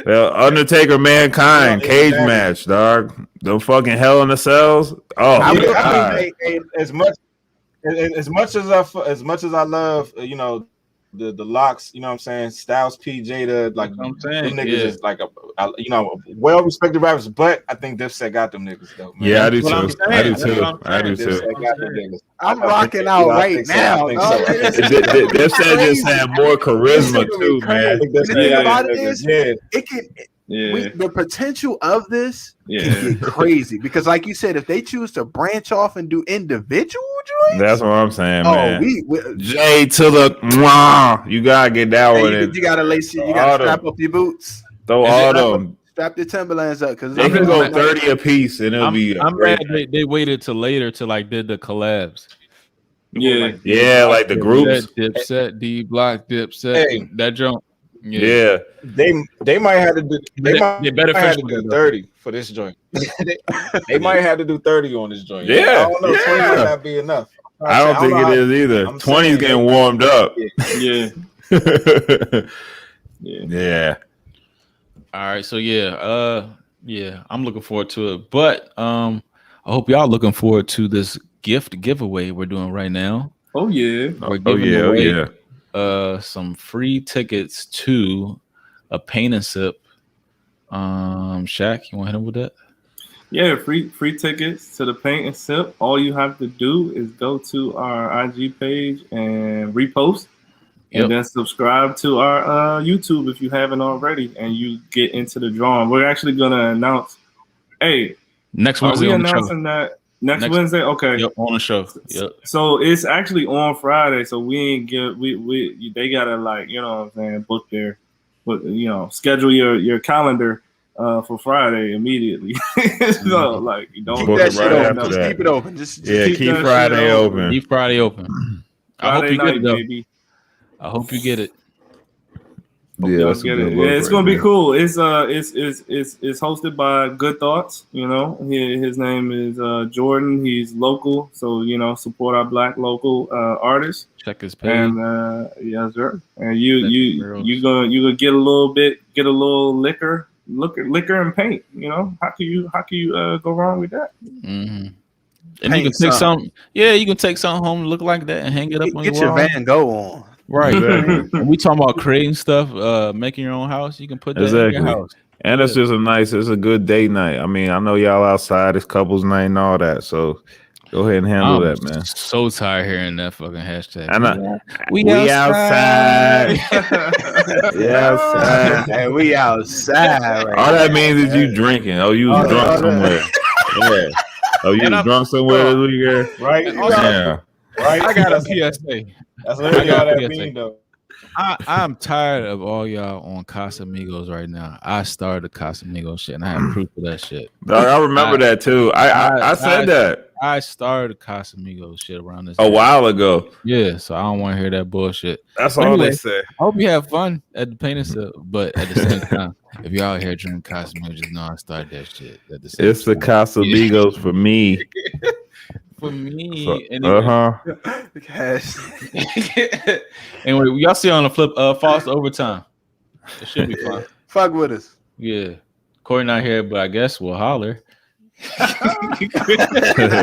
E: Undertaker, Mankind,
C: Yeah,
E: cage
C: exactly.
E: match, dog. The fucking Hell in the Cells. Oh,
C: I mean,
E: God.
C: as much as I love, the locks, you know what I'm saying, Styles P, Jada, like
B: That's what I'm
C: them
B: saying.
C: niggas
B: Yeah.
C: is like well respected rappers, but I think Dipset got them niggas though. Man.
E: Yeah, I do
B: That's what I'm
E: too.
B: saying.
E: I do
B: That's
E: too.
B: what I'm
E: I do
B: saying.
E: too.
C: Dipset got them niggas.
A: I'm
C: I
A: rocking
C: think-
A: out
C: I
A: right
C: think so. I
A: now.
C: think
A: dog.
C: so. I think so.
E: Dipset just had more charisma too, man.
C: I think Dipset
A: The thing
C: got
A: about
C: them
A: it
C: niggas.
A: is-
C: yeah.
A: It can.
D: Yeah.
A: The potential of this
D: Yeah.
A: can get crazy because, like you said, if they choose to branch off and do individual joints,
E: That's what I'm saying,
A: oh,
E: man.
A: we
E: J to the mwah. You gotta get down with it.
A: you gotta lace it. You
E: All
A: gotta
E: them.
A: strap up your boots,
E: Throw
B: Is it-
E: all them.
A: strap your Timberlands up because
E: They can go 30 a piece and it'll be.
B: I'm mad they waited till later to like did the collabs.
D: Yeah.
E: Yeah, like the groups.
B: Dipset, D Block, Dipset,
C: Hey.
B: that jump.
E: Yeah.
C: They might have to do
B: They better
C: have
B: finish
C: to do
B: with it,
C: 30 for this joint. they might have to do 30 on this joint.
E: Yeah,
C: I don't know. 20
E: yeah.
C: might not be enough.
E: I don't think it is either.
C: I'm
E: 20's
C: saying
E: getting
C: that-
E: warmed up.
D: Yeah. Yeah.
E: Yeah.
B: All right, so yeah, I'm looking forward to it. But I hope y'all looking forward to this gift giveaway we're doing right now.
D: Oh yeah.
B: We're
E: Oh,
B: giving
E: yeah. Oh,
B: away
E: yeah.
B: some free tickets to a paint and sip. Shaq, you want to hit him with that?
D: Yeah, free tickets to the paint and sip. All you have to do is go to our IG page and repost,
B: Yep.
D: and then subscribe to our YouTube if you haven't already, and you get into the drawing. We're actually gonna announce. Hey,
B: Next
D: are
B: Wednesday
D: we
B: on the show.
D: announcing that next
B: Next-
D: Wednesday? Okay.
B: Yep, on the show. Yep.
D: So it's actually on Friday. So we ain't get we they gotta, like, you know what I'm saying, book their, schedule your calendar for Friday immediately. So like, you don't
A: keep
E: Book
A: that
E: it
A: shit
E: right
A: open.
E: after
A: Just
E: that.
A: keep it open. Just
E: Yeah,
D: keep
E: keep
D: that
E: Friday
D: shit open.
E: open.
B: Keep Friday open. I hope
D: Friday
B: you get
D: night,
B: it though.
D: baby.
B: I hope you get it.
D: Hope
E: Yeah,
D: y'all
E: that's a
D: get
E: good
D: it.
E: look
D: Yeah, it's
E: right
D: gonna be
E: there.
D: cool. It's hosted by Good Thoughts. His name is Jordan. He's local, so support our Black local artists.
B: Check his page.
D: And yes, sir. And
B: Let
D: you
B: the girls-
D: you gonna get a little liquor and paint. How can you go wrong with that?
B: Mhm. And
A: Paint
B: you can take
A: something.
B: some. Yeah, you can take something home, look like that, and hang it up on
A: get
B: your
A: your
B: wall.
A: Van Gogh on.
B: Right.
E: Exactly.
B: When we talking about creating stuff, making your own house, you can put that in
E: Exactly.
B: your house.
E: And it's just it's a good date night. I mean, I know y'all outside, it's couples night and all that. So go ahead and handle that, man.
B: So tired of hearing that fucking hashtag.
E: And I,
B: We
E: we outside. Yeah, outside.
A: Hey, we outside. Right
E: All that means is you drinking. Oh, you was drunk somewhere. Yeah. Oh, you
B: And
E: was
B: I'm-
E: drunk somewhere this weekend?
C: Right?
E: Yeah.
C: Right?
B: I got a PSA.
C: That's literally
B: I got
C: all
B: a
C: that
B: PSA.
C: mean though.
B: I'm tired of all y'all on Casamigos right now. I started the Casamigos shit, and I have proof of that shit.
E: Dog, I remember that too. I said that
B: I started Casamigos shit around this
E: a while ago.
B: Yeah, so I don't want to hear that bullshit.
E: That's
B: all
E: all
B: they
E: they say.
B: I hope you have fun at the painting sip, but at the same time, if y'all out here drinking Casamigos, just know I started that shit. At the same
E: It's the
B: time.
E: Casamigos for me.
B: For me.
E: So,
B: Anyway.
A: Cash.
B: Anyway, y'all see on the flip, false overtime. It should be fun.
A: Fuck with us.
B: Yeah. Corey not here, but I guess we'll holler.